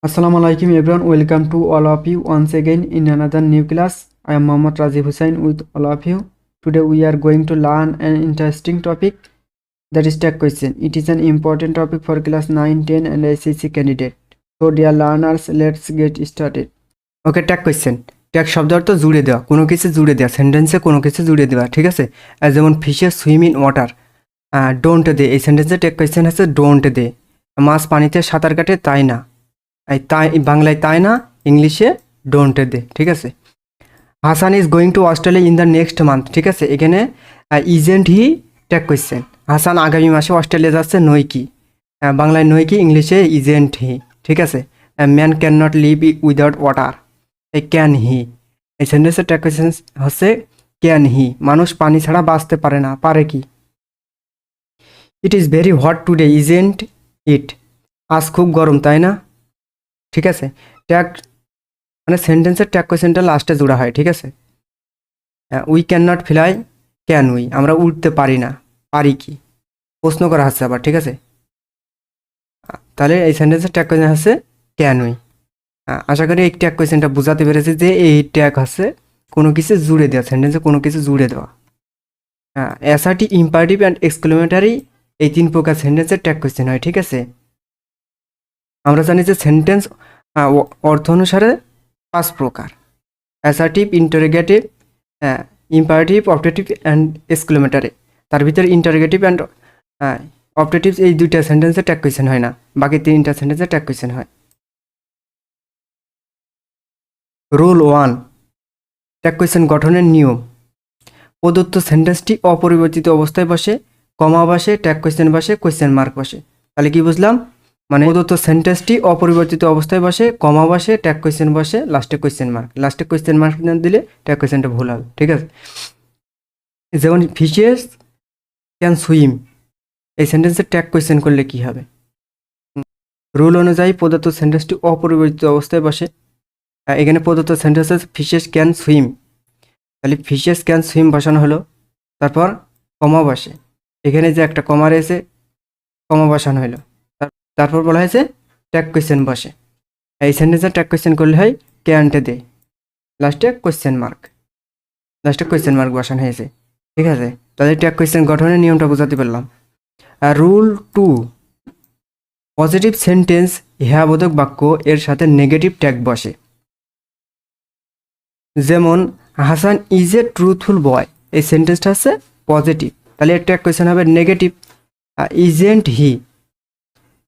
Assalamu alaikum everyone. Welcome to all of you once again in another new class. I am Mohammad Rajiv Hussain with all of you. Today we are going to learn an interesting topic, that is tag question. It is an important topic for class 9, 10 and SSC candidate. So dear learners, let's get started. Okay, tag question. Tag শব্দ অর্থ জুড়ে দেওয়া, কোনো কিছু জুড়ে দেওয়া, সেন্টেন্সে কোনো কিছু জুড়ে দেওয়া, ঠিক আছে? যেমন fishes swim in water, don't they, এই সেন্টেন্সে ট্যাগ কোয়েশ্চেন আছে ডোন্ট দে। মাছ পানিতে সাঁতার কাটে তাই না, তাই বাংলায় তাই না, ইংলিশে ডোন্ট দে, ঠিক আছে? Hasan is going to Australia in the next month, ঠিক আছে? এখানে isn't he tag question. Hasan আগামী মাসে অস্ট্রেলিয়া যাচ্ছে, নই কি, বাংলায় নই কি, ইংলিশে ইজেন্ট হি, ঠিক আছে? Man can not live without water, এই ক্যান হি, এই সেন্টেন্সের ট্যাগ কোয়েশ্চেন হচ্ছে ক্যান হি। মানুষ পানি ছাড়া বাঁচতে পারে না, পারে কি? It is very hot today isn't it, আজ খুব গরম তাই না, ঠিক আছে? ট্যাগ মানে সেন্টেন্সের ট্যাগ কোয়েশ্চেনটা লাস্টে জোড়া হয়, ঠিক আছে? We can not fly, can we, আমরা উঠতে পারি না, পারি কি, প্রশ্ন করা হচ্ছে আবার, ঠিক আছে? তাহলে এই সেন্টেন্সের ট্যাগ কোয়েশ্চেন হচ্ছে ক্যান উই। আশা করি এই ট্যাগ কোয়েশ্চেনটা বোঝাতে পেরেছি যে এই ট্যাগ হচ্ছে কোনো কিছু জুড়ে দেওয়া, সেন্টেন্সে কোনো কিছু জুড়ে দেওয়া। অ্যাসার্টিভ, ইম্পারেটিভ অ্যান্ড এক্সক্লেমেটরি, এই তিন প্রকার সেন্টেন্সের ট্যাগ কোয়েশ্চেন হয়, ঠিক আছে? আমরা জানি যে সেন্টেন্স অর্থ অনুসারে 5 প্রকার: assertive, interrogative, imperative, objective and exclamatory. তার ভিতরে ইন্টারোগেটিভ অ্যান্ড অবজেক্টিভ এই দুইটা সেন্টেন্সে ট্যাগ কোয়েশ্চেন হয় না, বাকি 3টা সেন্টেন্সে ট্যাগ কোয়েশ্চেন হয়। রুল 1, ট্যাগ কোয়েশ্চেন গঠনের নিয়ম। প্রদত্ত সেন্টেন্সটি অপরিবর্তিত অবস্থায় বসে, কমা বসে, ট্যাগ কোয়েশ্চেন বসে, কোয়েশ্চেন মার্ক বসে। তাহলে কি বুঝলাম? মানে প্রদত্ত সেন্টেন্সটি অপরিবর্তিত অবস্থায় বসে, কমা বসে, ট্যাগ কোয়েশ্চেন বসে, লাস্টে কোয়েশ্চেন মার্ক। লাস্টে কোয়েশ্চেন মার্ক না দিলে ট্যাগ কোয়েশ্চেনটা ভুল হবে, ঠিক আছে? যেমন ফিশেস ক্যান সুইম, এই সেন্টেন্সের ট্যাগ কোয়েশ্চেন করলে কি হবে? রুল অনুযায়ী প্রদত্ত সেন্টেন্সটি অপরিবর্তিত অবস্থায় বসে। এখানে প্রদত্ত সেন্টেন্স আছে ফিশেস ক্যান সুইম, তাহলে ফিশেস ক্যান সুইম বসানো হলো, তারপর কমা বসে, এখানে যে একটা কমা রয়েছে, কমা বসানো হলো, তারপর বলা হয়েছে ট্যাগ কোয়েশ্চেন বসে। এই সেন্টেন্সে ট্যাগ কোয়েশ্চেন করলে হয় ক্যান্ট দে, লাস্টে কোয়েশ্চেন মার্ক, লাস্টে কোয়েশ্চেন মার্ক বসানো হয়েছে, ঠিক আছে? তাহলে ট্যাগ কোয়েশ্চেন গঠনের নিয়মটা বোঝাতে পারলাম। আর রুল 2, পজিটিভ সেন্টেন্স হ্যাবোধক বাক্য এর সাথে নেগেটিভ ট্যাগ বসে। যেমন হাসান ইজ এ ট্রুথফুল বয়, এই সেন্টেন্সটা হচ্ছে পজিটিভ, তাহলে এর ট্যাগ কোয়েশ্চেন হবে নেগেটিভ। ইজেন্ট হি,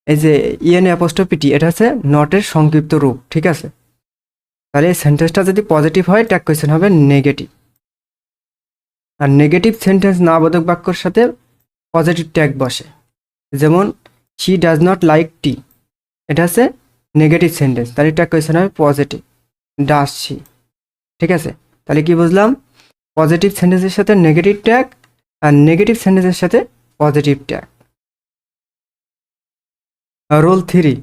এই যে ইএন অ্যাপোস্ট্রফি, এটা হচ্ছে নটের সংক্ষিপ্ত রূপ, ঠিক আছে? তাহলে এই সেন্টেন্সটা যদি পজিটিভ হয় ট্যাগ কোয়েশ্চেন হবে নেগেটিভ। আর নেগেটিভ সেন্টেন্স না বোধক বাক্যর সাথে পজিটিভ ট্যাগ বসে। যেমন she does not like tea, এটা হচ্ছে নেগেটিভ সেন্টেন্স, তাহলে ট্যাগ কোয়েশ্চেন হবে পজিটিভ, ডাজ শি, ঠিক আছে? তাহলে কি বুঝলাম? পজিটিভ সেন্টেন্সের সাথে নেগেটিভ ট্যাগ আর নেগেটিভ সেন্টেন্সের সাথে পজিটিভ ট্যাগ। রোল 3,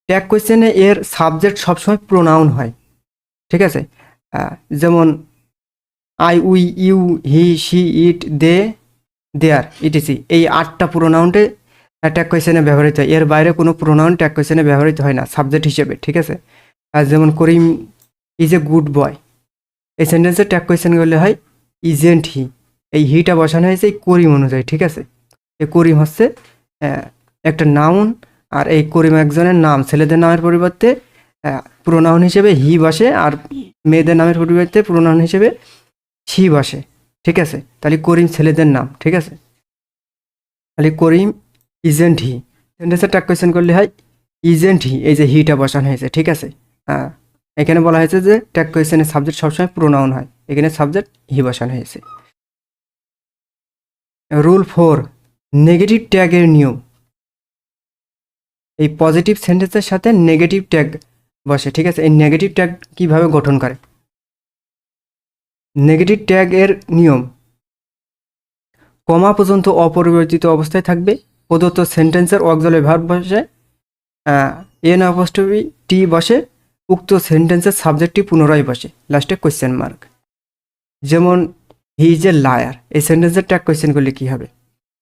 ট্যাগ কোয়েশ্চেনে এর সাবজেক্ট সবসময় প্রোনাউন হয়, ঠিক আছে? যেমন I, we, you, he, she, it, they, there, etc, এই 8টা প্রোনাউনটে ট্যাগ কোয়েশ্চেনে ব্যবহৃত হয়। এর বাইরে কোনো প্রোনাউন ট্যাগ কোয়েশ্চেনে ব্যবহৃত হয় না সাবজেক্ট হিসেবে, ঠিক আছে? আর যেমন করিম ইজ এ গুড বয়, এই সেন্টেন্সের ট্যাগ কোয়েশ্চেন করলে হয় ইজেন্ট হি, এই হিটা বসানো হয়েছে এই করিম অনুযায়ী, ঠিক আছে? এই করিম হচ্ছে একটা নাউন, আর এই করিম একজনের নাম, ছেলেদের নামের পরিবর্তে প্রোনাউন হিসেবে হি বসে, আর মেয়েদের নামের পরিবর্তে প্রোনাউন হিসেবে শি বসে, ঠিক আছে? তাহলে করিম ছেলেদের নাম, ঠিক আছে? তাহলে করিম ইজেন্ট হি, সেন্টেন্সের ট্যাগ কোয়েশ্চেন করলে হয় ইজেন্ট হি, এই যে হিটা বসানো হয়েছে, ঠিক আছে? এখানে বলা হয়েছে যে ট্যাগ কোয়েশ্চেনের সাবজেক্ট সবসময় প্রোনাউন হয়, এখানে সাবজেক্ট হি বসানো হয়েছে। রুল 4, নেগেটিভ ট্যাগের নিয়ম। এই পজিটিভ সেন্টেন্সের সাথে নেগেটিভ ট্যাগ বসে, ঠিক আছে? এই নেগেটিভ ট্যাগ কিভাবে গঠন করে? নেগেটিভ ট্যাগ এর নিয়ম: কমা পর্যন্ত অপরিবর্তিত অবস্থায় থাকবে, প্রদত্ত সেন্টেন্সের অক্সিলারি ভার্ব বসে, এন অ্যাপোস্ট্রফি টি বসে, উক্ত সেন্টেন্সের সাবজেক্টটি পুনরায় বসে, লাস্টে কোয়েশ্চেন মার্ক। যেমন হি ইজ এ লায়ার, এই সেন্টেন্সের ট্যাগ কোয়েশ্চেন করলে কী হবে?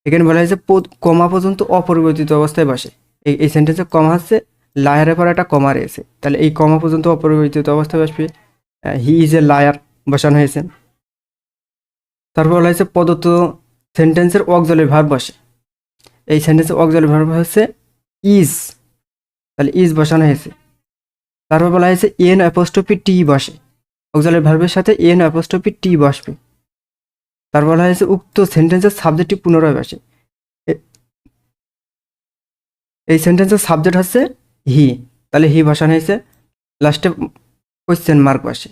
এখানে বলা হয়েছে কমা পর্যন্ত অপরিবর্তিত অবস্থায় বসে, এই সেন্টেন্সে কমা হচ্ছে লায়ারের পর একটা কমা রয়েছে, তাহলে এই কমা পর্যন্ত অপরিবর্তিত অবস্থায় আসবে। হি ইজ এ লায়ার বসানো হয়েছে। তারপর বলা হয়েছে প্রদত্ত সেন্টেন্সের অক্সিলারি ভার্ব বসে। এই সেন্টেন্সের অক্সিলারি ভার্ব হচ্ছে ইজ, তাহলে ইজ বসানো হয়েছে। তারপর বলা হয়েছে এন অ্যাপোস্ট্রফি টি বসে, অক্সিলারি ভার্বের সাথে এন অ্যাপোস্ট্রফি টি বসবে। তারপর বলা হয়েছে উক্ত সেন্টেন্সের সাবজেক্টটি পুনরায় বসে। এই সেন্টেন্সের সাবজেক্ট হচ্ছে হি, তাহলে হি বসানো হয়েছে। লাস্টে কোয়েশ্চেন মার্ক বসে,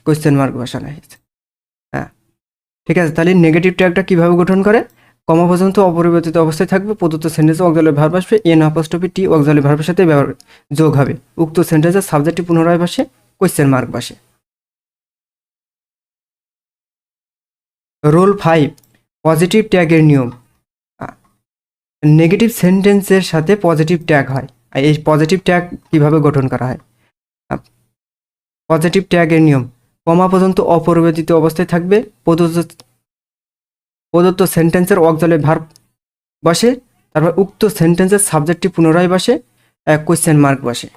কোয়েশ্চেন মার্ক বসানো হয়েছে। হ্যাঁ, ঠিক আছে। তাহলে নেগেটিভ ট্যাগটা কীভাবে গঠন করে? কমা পর্যন্ত অপরিবর্তিত অবস্থায় থাকবে, প্রদত্ত সেন্টেন্সে অক্সিলারি ভার্ব আসবে, এন অ্যাপোস্ট্রফি টি অক্সিলারি ভার্বের সাথে যোগ হবে, উক্ত সেন্টেন্সের সাবজেক্টটি পুনরায় বসে, কোয়েশ্চেন মার্ক বসে। রোল 5 পজিটিভ ট্যাগের নিয়ম। নেগেটিভ সেন্টেন্সের সাথে পজিটিভ ট্যাগ হয়। আর এই পজিটিভ ট্যাগ কীভাবে গঠন করা হয়? পজিটিভ ট্যাগের নিয়ম: কমা পর্যন্ত অপরিবর্তিত অবস্থায় থাকবে, প্রদত্ত সেন্টেন্সের অক্সিলারি ভার্ব বসে, তারপর উক্ত সেন্টেন্সের সাবজেক্টটি পুনরায় বসে, কোয়েশ্চেন মার্ক বসে।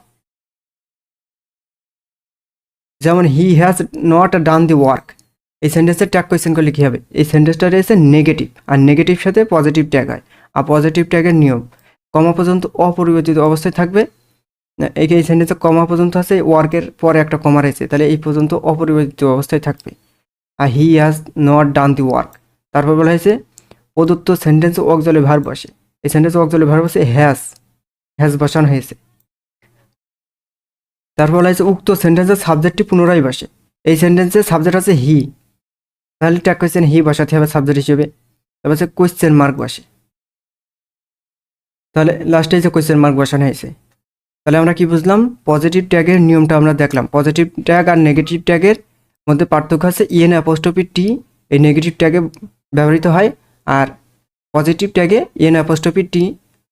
যেমন হি has not done the work, এই সেন্টেন্সের ট্যাগ কোয়েশ্চেন করলে কী হবে? এই সেন্টেন্সটা রয়েছে নেগেটিভ, আর নেগেটিভ সাথে পজিটিভ ট্যাগ হয়। আর পজিটিভ ট্যাগের নিয়ম: কমা পর্যন্ত অপরিবর্তিত অবস্থায় থাকবে। এই সেন্টেন্সে কমা পর্যন্ত আছে, ওয়ার্কের পরে একটা কমা রয়েছে, তাহলে এই পর্যন্ত অপরিবর্তিত অবস্থায় থাকবে। আর he has not done the work. তারপর বলা হয়েছে প্রদত্ত সেন্টেন্সে অক্সিলারি ভার্ব বসে। এই সেন্টেন্সে অক্সিলারি ভার্ব হচ্ছে হ্যাজ বসানো হয়েছে। তারপর বলা হয়েছে উক্ত সেন্টেন্সের সাবজেক্টটি পুনরায় বসে। এই সেন্টেন্সের সাবজেক্ট আছে হি, তাহলে ট্যাগ কোয়েশ্চেন হি বসাতে হবে সাবজেক্ট হিসেবে। তারপর হচ্ছে কোয়েশ্চেন মার্ক বসে, তাহলে লাস্টে যে কোয়েশ্চেন মার্ক বসানো হয়েছে। তাহলে আমরা কি বুঝলাম? পজিটিভ ট্যাগের নিয়মটা আমরা দেখলাম। পজিটিভ ট্যাগ আর নেগেটিভ ট্যাগের মধ্যে পার্থক্য আছে ইএন অ্যাপোস্ট্রফি টি এই নেগেটিভ ট্যাগে ব্যবহৃত হয়, আর পজিটিভ ট্যাগে ইএন অ্যাপোস্ট্রফি টি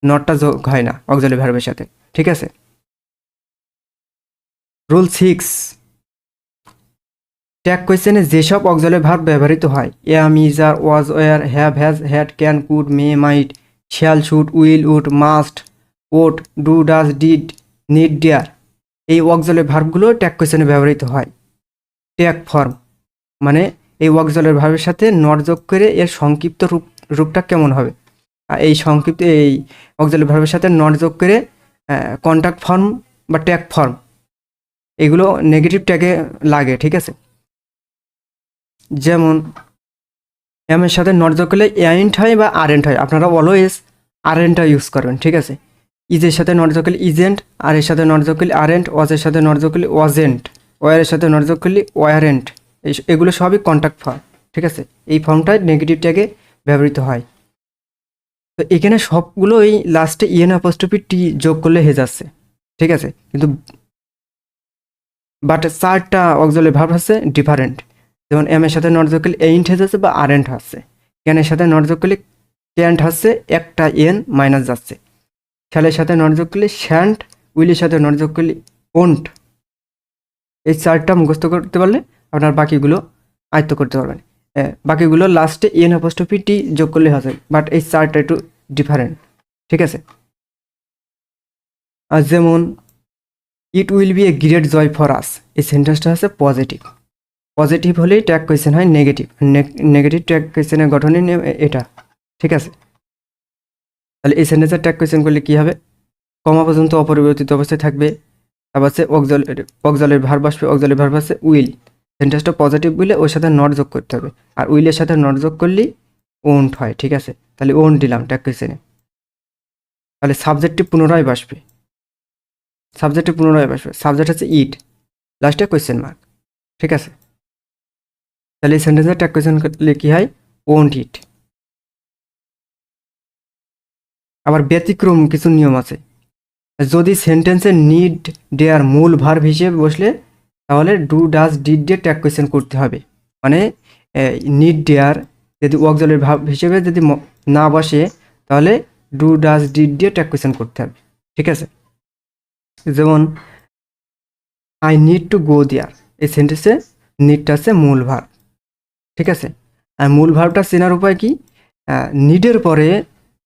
নটটা যোগ হয় না অক্সিলারি ভার্বের সাথে। ঠিক আছে। রুল 6 ট্যাগ কোয়েশ্চেনে যেসব অক্সিলারি ভার্ব ব্যবহৃত হয়, am, is, are, was, were, have, has, had, can, could, may, might, shall, should, will, would, must, ought, do, does, did, need, dare, এই অক্সিলারি ভার্বগুলো ট্যাগ কোয়েশ্চেনে ব্যবহৃত হয়। ট্যাগ ফর্ম মানে এই অক্সিলারি ভার্বের সাথে নট যোগ করে এর সংক্ষিপ্ত রূপটা কেমন হবে। আর এই সংক্ষিপ্ত এই অক্সিলারি ভার্বের সাথে নট যোগ করে কন্ট্যাক্ট ফর্ম বা ট্যাগ ফর্ম এগুলো নেগেটিভ ট্যাগে লাগে। ঠিক আছে। যেমন এম এর সাথে নট যোগ করলে এন্ট হয় বা আরেন্ট হয়, আপনারা অলওয়েজ আরেন্টটা ইউজ করবেন। ঠিক আছে। ইজের সাথে নট যোগ করলে ইজেন্ট, আর এর সাথে নট যোগ করলে আরেন্ট, ওয়াজের সাথে নট যোগ করলে ওয়াজেন্ট, ওয়ারের সাথে নট যোগ করলে ওয়ারেন্ট, এগুলো সবই কন্ট্যাক্ট ফর্ম। ঠিক আছে। এই ফর্মটাই নেগেটিভ ট্যাগে ব্যবহৃত হয়। তো এখানে সবগুলো এই লাস্টে ইএন অ্যাপোস্ট্রফি টি যোগ করলে হয়ে যাচ্ছে। ঠিক আছে। কিন্তু বাট 4টা অক্সিলারি ভার্ব আছে ডিফারেন্ট। যেমন এম এর সাথে নট যোগ করলে এইন্ট হয়ে যাচ্ছে বা আরেন্ট হচ্ছে, ক্যানের সাথে নট যোগ করলে ক্যান্ট হচ্ছে, একটা এন মাইনাস যাচ্ছে, শ্যালের সাথে নট যোগ করলে শ্যান্ট, উইলের সাথে নট যোগ করলে ওন্ট। এই 4টা মুখস্থ করতে পারলে আপনার বাকিগুলো আয়ত্ত করতে পারবেন। বাকিগুলো লাস্টে এন অ্যাপোস্ট্রফি টি যোগ করলে হবে, বাট এই 4টা একটু ডিফারেন্ট। ঠিক আছে। আর যেমন it will be a great joy for us, এই সেন্টেন্সটা হচ্ছে পজিটিভ। পজিটিভ হলেই ট্যাগ কোয়েশ্চেন হয় নেগেটিভ, নেগেটিভ ট্যাগ কোয়েশ্চেনের গঠনই এটা। ঠিক আছে। তাহলে এই সেন্টেন্সের ট্যাগ কোয়েশ্চেন করলে কী হবে? কমা পর্যন্ত অপরিবর্তিত অবস্থায় থাকবে, তারপর হচ্ছে অক্সিলারি ভার্ব আসবে, অক্সিলারি ভার্ব আছে উইল, সেন্টেন্সটা পজিটিভ বলে ওর সাথে নট যোগ করতে হবে, আর উইলের সাথে নট যোগ করলেই ওন্ট হয়। ঠিক আছে। তাহলে ওন্ট দিলাম ট্যাগ কোয়েশ্চেনে। তাহলে সাবজেক্টটি পুনরায় বসবে, সাবজেক্ট হচ্ছে ইট, লাস্টে কোয়েশ্চেন মার্ক। ঠিক আছে। তাহলে এই সেন্টেন্সের ট্যাগ কোয়েশ্চেন করলে কী হয়? ওন্ট ইট। আবার ব্যতিক্রম কিছু নিয়ম আছে। যদি সেন্টেন্সে নিড ডেয়ার মূল ভার্ব হিসেবে বসলে তাহলে ডু, ডাজ, ডিড দিয়ে ট্যাগ কোয়েশ্চেন করতে হবে। মানে নিড ডেয়ার যদি অক্সিলারি ভার্ব হিসেবে যদি না বসে তাহলে ডু, ডাজ, ডিড দিয়ে ট্যাগ কোয়েশ্চেন করতে হবে। ঠিক আছে। যেমন আই নিড টু গো দেয়ার, এই সেন্টেন্সে নিডটা আছে মূল ভার্ব। ঠিক আছে। আর মূল ভার্বটা চেনার উপায় কি? নিডের পরে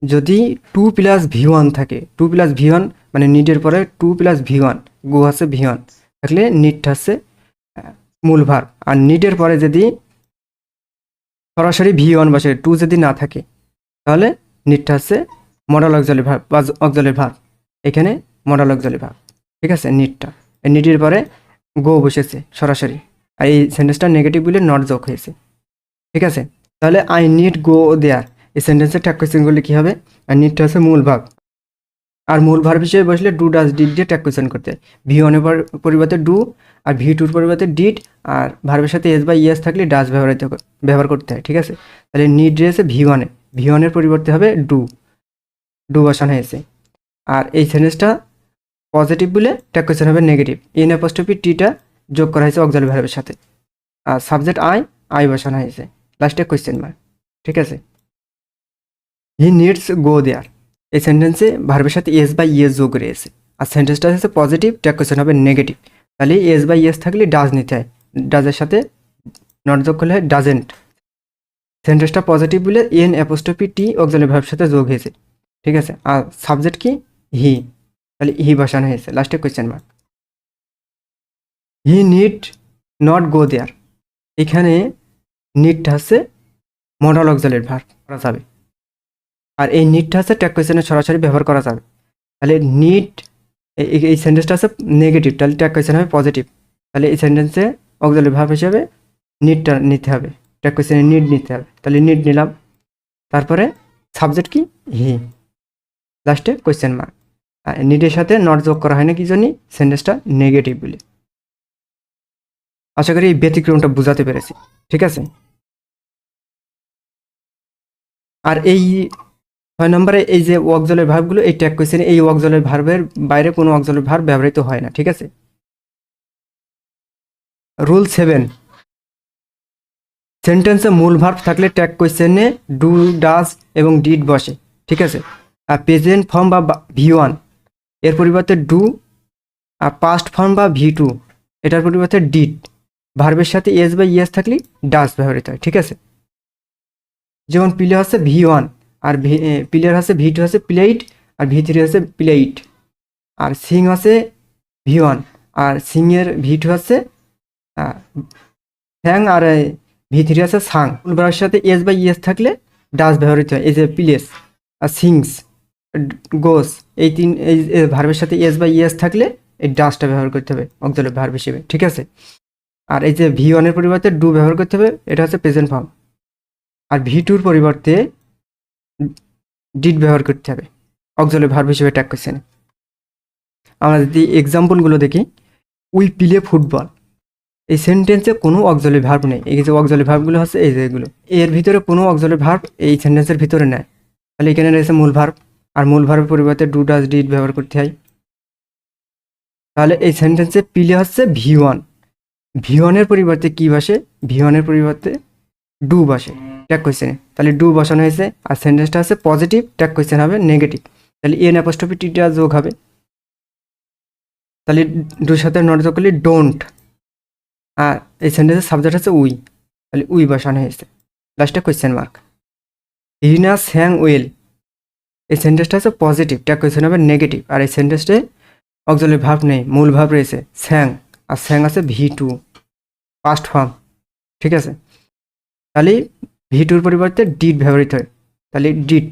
যদি 2 + V1 থাকে, 2 + V1 মানে নিডের পরে টু প্লাস ভি1 গো আছে ভি1 থাকলে নিডটা হচ্ছে মূল ভার্ব। আর নিডের পরে যদি সরাসরি ভি1 বসে টু যদি না থাকে তাহলে নিডটা হচ্ছে মডাল অক্সিলারি ভার্ব বা অক্সিলারি ভার্ব, এখানে মডাল অক্সিলারি ভার্ব। ঠিক আছে, নিডটা নিডের পরে গো বসেছে সরাসরি, আর এই সেন্টেন্সটা নেগেটিভ বলে নট যোগ হয়েছে। ঠিক আছে, তাহলে আই নিড গো দেয়ার এই সেন্টেন্সের ট্যাগ কোয়েশ্চেনগুলি কী হবে? আর নিডটা হচ্ছে মূল ভার্ব, আর মূল ভার্ব হিসেবে বসলে ডু ডাজ ডিড দিয়ে ট্যাগ কোয়েশ্চেন করতে হয়। ভি1 এর পরিবর্তে ডু, আর ভি2 এর পরিবর্তে ডিড, আর ভার্বের সাথে এস বা ইএস থাকলে ডাজ ব্যবহার করতে হয়। ঠিক আছে, তাহলে নিড রয়েছে ভি1 ভি1 এর পরিবর্তে হবে ডু, ডু বসানো হয়েছে। আর এই সেন্টেন্সটা পজিটিভ বলে ট্যাগ কোয়েশ্চেন হবে নেগেটিভ, এন অ্যাপোস্ট্রফি টিটা যোগ করা হয়েছে অক্সিলারি ভার্বের সাথে, আর সাবজেক্ট আই বসানো হয়েছে, লাস্টে কোয়েশ্চেন মার্ক। ঠিক আছে, হি নিডস গো দেয়ার এই সেন্টেন্সে ভার্বের সাথে এস বা ইএস যোগ রয়েছে, আর সেন্টেন্সটা হচ্ছে পজিটিভ, ট্যাগ কোয়েশ্চেন হবে নেগেটিভ। তাহলে এস বা ইএস থাকলে ডাজ নিতে হয়, ডাজের সাথে নট যোগ করলে হয় ডাজেন্ট। সেন্টেন্সটা পজিটিভ বলে এন অ্যাপোস্ট্রফি টি অক্সিলারি ভার্বের সাথে যোগ হয়েছে। ঠিক আছে, আর সাবজেক্ট কি হি, তাহলে হি বসানো হয়েছে, লাস্টে question mark. He need not go there এখানে নিডটা হচ্ছে মডাল অক্সিলারি ভার্ব করা যাবে, আর এই নিডটা হচ্ছে ট্যাগ কোয়েশ্চেনে সরাসরি ব্যবহার করা যাবে। তাহলে নিড এই সেন্টেন্সটা আছে নেগেটিভ, তাহলে ট্যাগ কোয়েশ্চেন হবে পজিটিভ, তাহলে এই সেন্টেন্সে অক্সিলারি ভার্ব হিসেবে নিডটা নিতে হবে, ট্যাগ কোয়েশ্চেনে নিড নিতে হবে, তাহলে নিড নিলাম। তারপরে সাবজেক্ট কি হি, লাস্টে কোয়েশ্চেন মার্ক। আর নিডের সাথে নট যোগ করা হয় না কি জন্য? সেন্টেন্সটা নেগেটিভ বলে। আশা করি এই ব্যতিক্রমটা বোঝাতে পেরেছি। ঠিক আছে, আর এই 6 নম্বরে এই যে অক্সিলারি ভার্বগুলো এই ট্যাগ কোয়েশ্চেনে এই অক্সিলারি ভার্বের বাইরে কোনো অক্সিলারি ভার্ব ব্যবহৃত হয় না। ঠিক আছে, রুল 7, সেন্টেন্সে মূল ভার্ব থাকলে ট্যাগ কোয়েশ্চেনে ডু ডাজ এবং ডিড বসে। ঠিক আছে, আর প্রেজেন্ট ফর্ম বা ভি1 এর পরিবর্তে ডু, আর পাস্ট ফর্ম বা ভি2 এটার পরিবর্তে ডিড, ভার্বের সাথে এস বা ইএস থাকলে ডাজ ব্যবহৃত হয়। ঠিক আছে, যেমন প্লে হচ্ছে ভি1, আর প্লেয়ার হচ্ছে ভি2 হচ্ছে প্লেইড, আর ভি3 হচ্ছে প্লেইড, আর সিং হচ্ছে ভি1, আর সিংয়ের ভি2 হচ্ছে স্যাং, আর ভি3 আছে সাং। ভার্বের সাথে এস বা ইএস থাকলে ডাজ ব্যবহৃত হয়, এই যে প্লেস আর সিংস গোস এই ভার্বের সাথে এস বা ইএস থাকলে এই ডাজটা ব্যবহার করতে হবে অক্সিলারি ভার্ব হিসেবে। ঠিক আছে, আর এই যে ভি1 এর পরিবর্তে ডু ব্যবহার করতে হবে, এটা হচ্ছে প্রেজেন্ট ফর্ম, আর ভি2 এর পরিবর্তে ডিড ব্যবহার করতে হবে অক্সিলারি ভার্ব হিসেবে ট্যাগ কোয়েশ্চেনে। আমরা যদি এক্সাম্পলগুলো দেখি, উই প্লে ফুটবল এই সেন্টেন্সে কোনো অক্সিলারি ভার্ব নেই, এই যে অক্সিলারি ভার্বগুলো হচ্ছে এই যেগুলো, এর ভিতরে কোনো অক্সিলারি ভার্ব এই সেন্টেন্সের ভিতরে নেয়, তাহলে এখানে রয়েছে মূল ভার্ব, আর মূল ভার্বের পরিবর্তে ডু ডাজ ডিড ব্যবহার করতে হয়। তাহলে এই সেন্টেন্সে প্লে হচ্ছে ভি1, ভি1 এর পরিবর্তে কি বসে? ভি1 এর পরিবর্তে ডু বসে ট্যাগ কোয়েশ্চেনে, তাহলে ডু বসানো হয়েছে, আর সেন্টেন্সটা আছে পজিটিভ, ট্যাগ কোয়েশ্চেন হবে নেগেটিভ, তাহলে এন অ্যাপোস্ট্রফি টিটা যোগ হবে, তাহলে ডুর সাথে নট যোগ করলে ডোন্ট, আর এই সেন্টেন্সের সাবজেক্ট হচ্ছে উই, তাহলে উই বসানো হয়েছে, লাস্টে কোয়েশ্চেন মার্ক। রিনা স্যাং ওয়েল এই সেন্টেন্সটা হচ্ছে পজিটিভ, ট্যাগ কোয়েশ্চেন হবে নেগেটিভ, আর এই সেন্টেন্সে অক্সিলারি ভার্ব নেই, মূল ভার্ব রয়েছে স্যাং, আর স্যাং আছে ভি2 পাস্ট ফর্ম। ঠিক আছে, তাহলে ভি2 এর পরিবর্তে ডিড ব্যবহৃত হয়, তাহলে ডিড,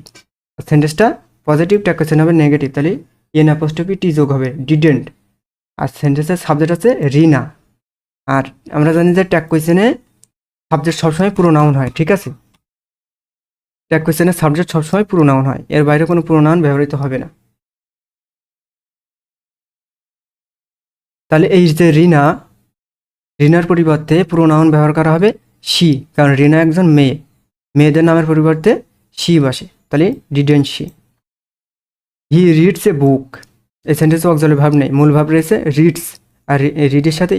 সেন্টেন্সটা পজিটিভ, ট্যাগ কোয়েশ্চেন হবে নেগেটিভ, তাহলে এন অ্যাপোস্ট্রফি টি যোগ হবে ডিডেন্ট, আর সেন্টেন্সের সাবজেক্ট আছে রিনা। আর আমরা জানি যে ট্যাগ কোয়েশ্চেনে সাবজেক্ট সবসময় প্রোনাউন হয়। ঠিক আছে, ট্যাগ কোয়েশ্চেনের সাবজেক্ট সবসময় প্রোনাউন হয়, এর বাইরে কোনো প্রোনাউন ব্যবহৃত হবে না। তাহলে এই যে রিনা, রিনার পরিবর্তে প্রোনাউন ব্যবহার করা হবে শি, কারণ রিনা একজন মেয়ে, মেয়েদের নামের পরিবর্তে শি বসে, তাহলে didn't she. He reads a book এই সেন্টেন্সে অক্সিলারি ভার্ব নেই, মূল ভার্ব রয়েছে রিডস, আর রিডের সাথে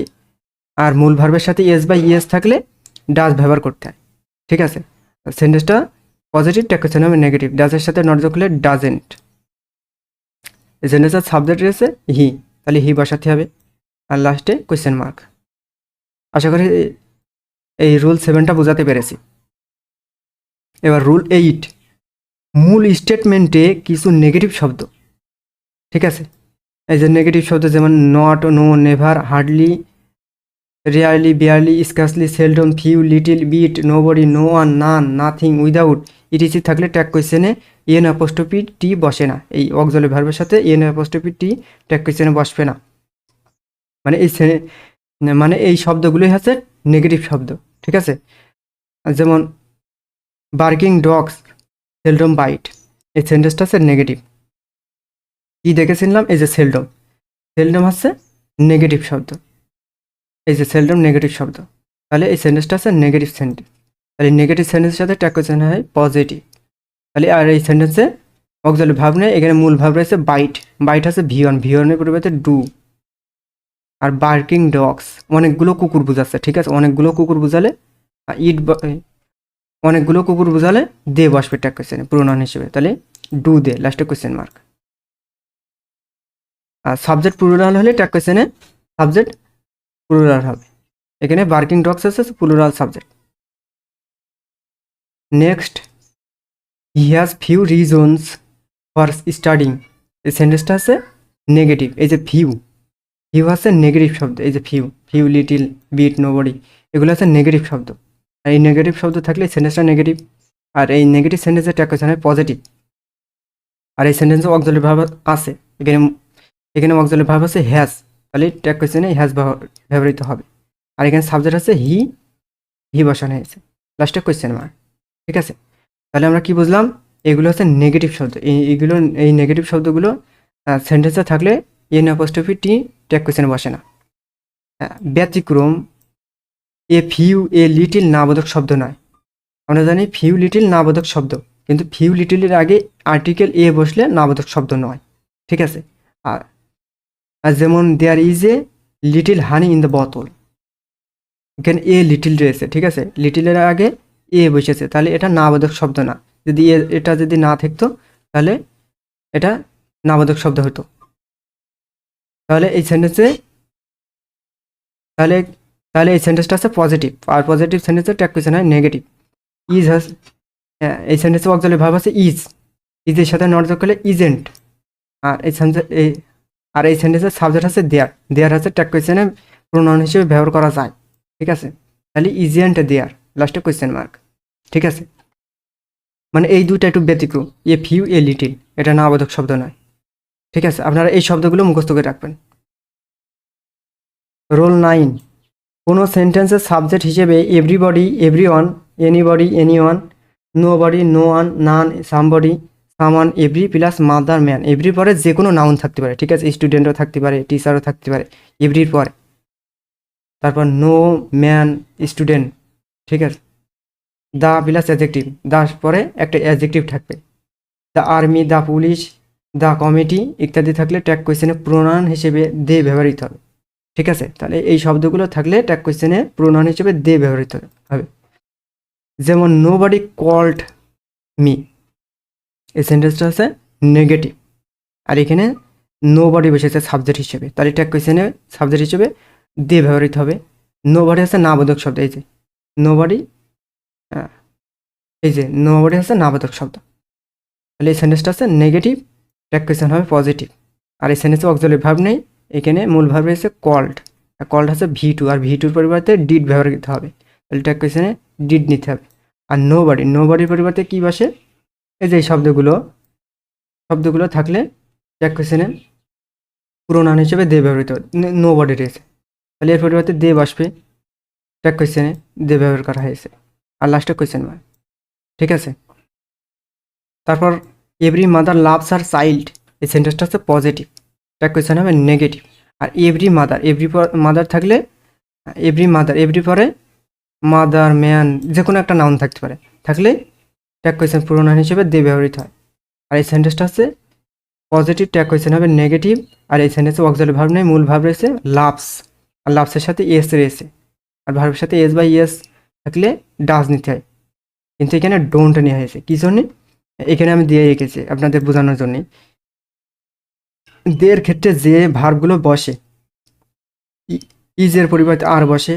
আর মূল ভার্বের সাথে এস বা ইএস থাকলে ডাজ ব্যবহার করতে হয়। ঠিক আছে, সেন্টেন্সটা পজিটিভ, ট্যাগ কোয়েশ্চেন হবে নেগেটিভ, ডাজের সাথে নট যোগ করলে ডাজেন্ট। এই সেন্টেন্সের সাবজেক্ট রয়েছে হি, তাহলে হি বসাতে হবে, আর লাস্টে কোয়েশ্চেন মার্ক। আশা করি এই রুল 7টা বোঝাতে পেরেছি। এবার রুল 8, মূল স্টেটমেন্টে কিছু নেগেটিভ শব্দ। ঠিক আছে, এই যে নেগেটিভ শব্দ যেমন not, no, never, hardly, rarely, barely, scarcely, seldom, few, little, bit, nobody, no one, none, nothing, without etc থাকলে ট্যাগ কোয়েশ্চেনে এন অ্যাপোস্ট্রফি টি বসে না। এই অক্সিলারি ভার্বের সাথে এন অ্যাপোস্ট্রফি টি ট্যাগ কোয়েশ্চেনে বসবে না। মানে এই শব্দগুলোই হচ্ছে নেগেটিভ শব্দ, ঠিক আছে। যেমন বার্কিং ডগস সেলডম বাইট, এই সেন্টেন্সটা হচ্ছে নেগেটিভ। কি দেখেছিলাম? এই যে সেলডম, সেলডম হচ্ছে নেগেটিভ শব্দ, এই যে সেলডম নেগেটিভ শব্দ, তাহলে এই সেন্টেন্সটা হচ্ছে নেগেটিভ সেন্টেন্স। তাহলে নেগেটিভ সেন্টেন্সের সাথে ট্যাগ কোয়েশ্চেন হয় পজিটিভ। তাহলে আর এই সেন্টেন্সে অক্সিলারি ভার্ব নেই, এখানে মূল ভার্ব রয়েছে বাইট, বাইট হচ্ছে ভি1, ভি1 এর পরিবর্তে ডু। আর বার্কিং ডগস অনেকগুলো কুকুর বোঝাচ্ছে, ঠিক আছে, অনেকগুলো কুকুর বোঝালে ইট, অনেকগুলো কুকুর বোঝালে দে বসবে ট্যাগ কোয়েশ্চেনে প্রোনাউন হিসেবে, তাহলে ডু দে লাস্টে কোয়েশ্চেন মার্ক। আর সাবজেক্ট প্লুরাল হলে ট্যাগ কোয়েশ্চেনে সাবজেক্ট প্লুরাল হবে। এখানে বার্কিং ডগস আছে plural subject. Next, he has few reasons for studying, এই সেন্টেন্সটা আছে নেগেটিভ। এই যে ফিউ, ফিউ হচ্ছে নেগেটিভ শব্দ, এই যে few, few, little, bit, nobody, এগুলো হচ্ছে নেগেটিভ শব্দ। আর এই নেগেটিভ শব্দ থাকলে সেন্টেন্সটা নেগেটিভ। আর এই নেগেটিভ সেন্টেন্সের ট্যাগ কোয়েশ্চেন হয় পজিটিভ। আর এই সেন্টেন্সে অক্সিলারি ভার্ব আছে, এখানে অক্সিলারি ভার্ব আছে হ্যাজ, তাহলে ট্যাগ কোয়েশ্চেনে হ্যাজ ব্যবহৃত হবে। আর এখানে সাবজেক্ট আছে হি বসানো হয়েছে, লাস্টে কোয়েশ্চেন মার্ক, ঠিক আছে। তাহলে আমরা কি বুঝলাম? এগুলো হচ্ছে নেগেটিভ শব্দ। এই নেগেটিভ শব্দগুলো সেন্টেন্সে থাকলে এন অ্যাপোস্ট্রফি টি ট্যাগ কোয়েশ্চেনে বসে না। ব্যতিক্রম, এ ফিউ, এ লিটিল নাবোধক শব্দ নয়। আমরা জানি ফিউ লিটিল নাবোধক শব্দ, কিন্তু ফিউ লিটিলের আগে আর্টিকেল এ বসলে নাবোধক শব্দ নয়, ঠিক আছে। আর যেমন there is a little honey in the বোতল, এখানে এ লিটিল রয়েছে, ঠিক আছে, লিটিলের আগে এ বসেছে, তাহলে এটা নাবোধক শব্দ না। যদি এটা যদি না থাকতো তাহলে এটা নাবোধক শব্দ হতো। তাহলে এই সেন্টেন্সে তাহলে তাহলে এই সেন্টেন্সটা আছে পজিটিভ, আর পজিটিভ সেন্টেন্সের ট্যাগ কোয়েশ্চেন হয় নেগেটিভ। ইজ হাস, এই সেন্টেন্সে অক্সিলারি ভার্ব আছে ইজ, ইজের সাথে নট যোগ করলে ইজেন্ট। আর এই সেন্টেন্সের সাবজেক্ট আছে দেয়ার, দেয়ার হচ্ছে ট্যাগ কোয়েশ্চেনে প্রোনাউন হিসেবে ব্যবহার করা যায়, ঠিক আছে। তাহলে ইজেন্ট দেয়ার লাস্টে কোয়েশ্চেন মার্ক, ঠিক আছে। মানে এই দুইটা একটু ব্যতিক্রম, এ ফিউ, এ লিটিল, এটা নাবোধক শব্দ নয়, ঠিক আছে। আপনারা এই শব্দগুলো মুখস্থ করে রাখবেন। রোল 9, কোনো সেন্টেন্সের সাবজেক্ট হিসেবে everybody, everyone, anybody, anyone, nobody, no one, none, somebody, someone, every plus mother man, এভরির পরে যে কোনো নাউন থাকতে পারে, ঠিক আছে, স্টুডেন্টও থাকতে পারে, টিচারও থাকতে পারে এভরির পরে। তারপর নো, ম্যান, স্টুডেন্ট, ঠিক আছে। দ্য প্লাস অ্যাডজেক্টিভ, দার পরে একটা অ্যাডজেক্টিভ থাকবে। The army, the police, the committee ইত্যাদি থাকলে ট্যাগ কোয়েশ্চেনে প্রোনাউন হিসেবে দে ব্যবহৃত হবে, ঠিক আছে। তাহলে এই শব্দগুলো থাকলে ট্যাগ কোয়েশ্চেনে প্রোনাউন হিসেবে দে ব্যবহৃত হবে। যেমন নোবডি কল্ড মি, এই সেন্টেন্সটা আছে নেগেটিভ, আর এখানে নোবডি বসেছে সাবজেক্ট হিসেবে, তাহলে ট্যাগ কোয়েশ্চেনে সাবজেক্ট হিসেবে দে ব্যবহৃত হবে। নোবডি আছে নাবোধক শব্দ, এই যে নোবডি, এই যে নোবডি হচ্ছে নাবোধক শব্দ, তাহলে এই সেন্টেন্সটা আছে নেগেটিভ, ট্যাগ কোয়েশ্চেন হবে পজিটিভ। আর এই সেন্টেন্সে অক্সিলারি ভার্ব নেই, এখানে মূল ভার্ব রয়েছে কল্ড, আর কল্ড হচ্ছে ভি2, আর ভি2-র পরিবর্তে ডিড ব্যবহৃত হবে, তাহলে ট্যাগ কোয়েশ্চেনে ডিড নিতে হবে। আর নোবডি, নোবডির পরিবর্তে কি বসে? এই যে এই শব্দগুলো থাকলে ট্যাগ কোয়েশ্চেনে প্রোনাউন হিসেবে দে ব্যবহৃত হবে। নোবডি রয়েছে, তাহলে এর পরিবর্তে দে বসবে, ট্যাগ কোয়েশ্চেনে দে ব্যবহার করা হয়েছে, আর লাস্টে কোয়েশ্চেন মার্ক, ঠিক আছে। তারপর এভরি মাদার লাভস আর চাইল্ড, এই সেন্টেন্সটা হচ্ছে পজিটিভ, ট্যাগ কোয়েশ্চেন হবে নেগেটিভ। আর এভরি মাদার থাকলে এভরি পরে মাদার, ম্যান, যে কোনো একটা নাউন থাকতে পারে, থাকলে ট্যাগ কোয়েশ্চেন প্রোনাউন হিসেবে দে ব্যবহৃত হয়। আর এই সেন্টেন্সটা হচ্ছে পজিটিভ, ট্যাগ কোয়েশ্চেন হবে নেগেটিভ। আর এই সেন্টেন্সে অক্সিলারি ভার্ব নেই, মূল ভার্ব রয়েছে লাভস, আর লাভসের সাথে এস রয়েছে, আর ভার্বের সাথে এস বা ইয়েস থাকলে ডাজ নিতে হয়, কিন্তু এখানে ডোন্ট নেওয়া হয়েছে। কী জন্যে? এখানে আমি দিয়ে রেখেছি আপনাদের বোঝানোর জন্যে। দের ক্ষেত্রে যে ভার্বগুলো বসে, ইজের পরিবর্তে আর বসে,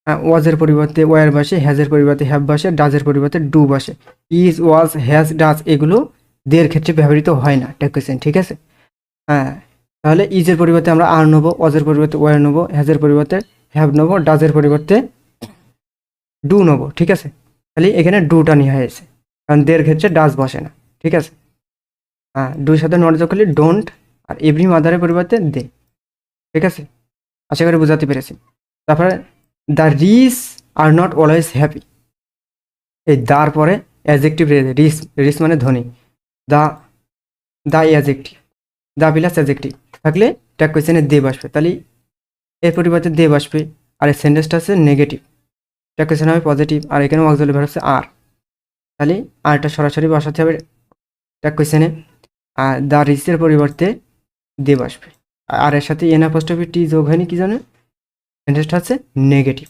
ওয়াজের পরিবর্তে ওয়ার বসে, হ্যাজের পরিবর্তে হ্যাভ বসে, ডাজের পরিবর্তে ডু বসে। ইজ, ওয়াজ, হ্যাজ, ডাজ এগুলো দের ক্ষেত্রে ব্যবহৃত হয় না ট্যাগ কোয়েশ্চেন, ঠিক আছে। হ্যাঁ, তাহলে ইজের পরিবর্তে আমরা আর নেবো, অজের পরিবর্তে ওয়ার নেবো, হ্যাজের পরিবর্তে হ্যাভ নেবো, ডাজের পরিবর্তে ডু নেবো। ঠিক আছে, তাহলে এখানে ডুটা নিয়ে হয়েছে, কারণ দের ক্ষেত্রে ডাজ বসে না। ঠিক আছে, হ্যাঁ, দুই সাথে নট যোগ করলে ডোন্ট, আর এভরি মাদারের পরিবর্তে দে। ঠিক আছে, আশা করি বোঝাতে পেরেছি। তারপরে the rich are not always happy, এই দার পরে অ্যাজেক্টিভ রয়েছে, রিচ, রিচ মানে ধনী, the, the adjective, the plus adjective থাকলে ট্যাগ কোয়েশ্চেনে দে বসবে, তাহলে এর পরিবর্তে দে বসবে। আর এই সেন্টেন্সটা আছে নেগেটিভ, ট্যাগ কোয়েশ্চেন হবে পজিটিভ, আর এখানে অক্সিলারি ভার্ব হচ্ছে আর, তাহলে আরটা সরাসরি বসাতে হবে ট্যাগ কোয়েশ্চেনে। আর দা রিচের পরিবর্তে দে বসবে, আর এর সাথে এন অ্যাপোস্ট্রফি টি যোগ হয়নি, কি জানে, সেন্টেন্সটা হচ্ছে নেগেটিভ।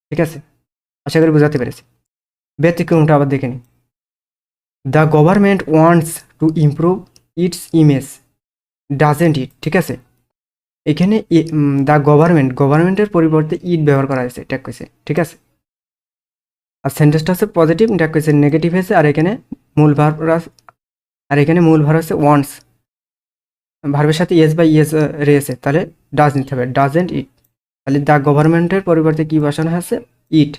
ঠিক আছে, আশা করি বোঝাতে পেরেছি। ব্যতিক্রমটা আবার দেখে নিই। The government wants to improve its image, doesn't it. ঠিক আছে, এখানে দ্য গভর্নমেন্টের পরিবর্তে ইট ব্যবহার করা হয়েছে ট্যাগ কইছে। ঠিক আছে, আর সেন্টেন্সটা হচ্ছে পজিটিভ, ট্যাগ কইছে নেগেটিভ হয়েছে, আর এখানে মূল ভার্ব, আর এখানে মূল ভার্ব হচ্ছে ওয়ান্টস, ভার্বের সাথে ইয়েস বা ইয়েস রয়েছে, তাহলে ডাজ নিতে হবে, ডাজেন্ট ইট। তাহলে দ্য গভর্নমেন্টের পরিবর্তে কি বসানো হয়েছে, ইট।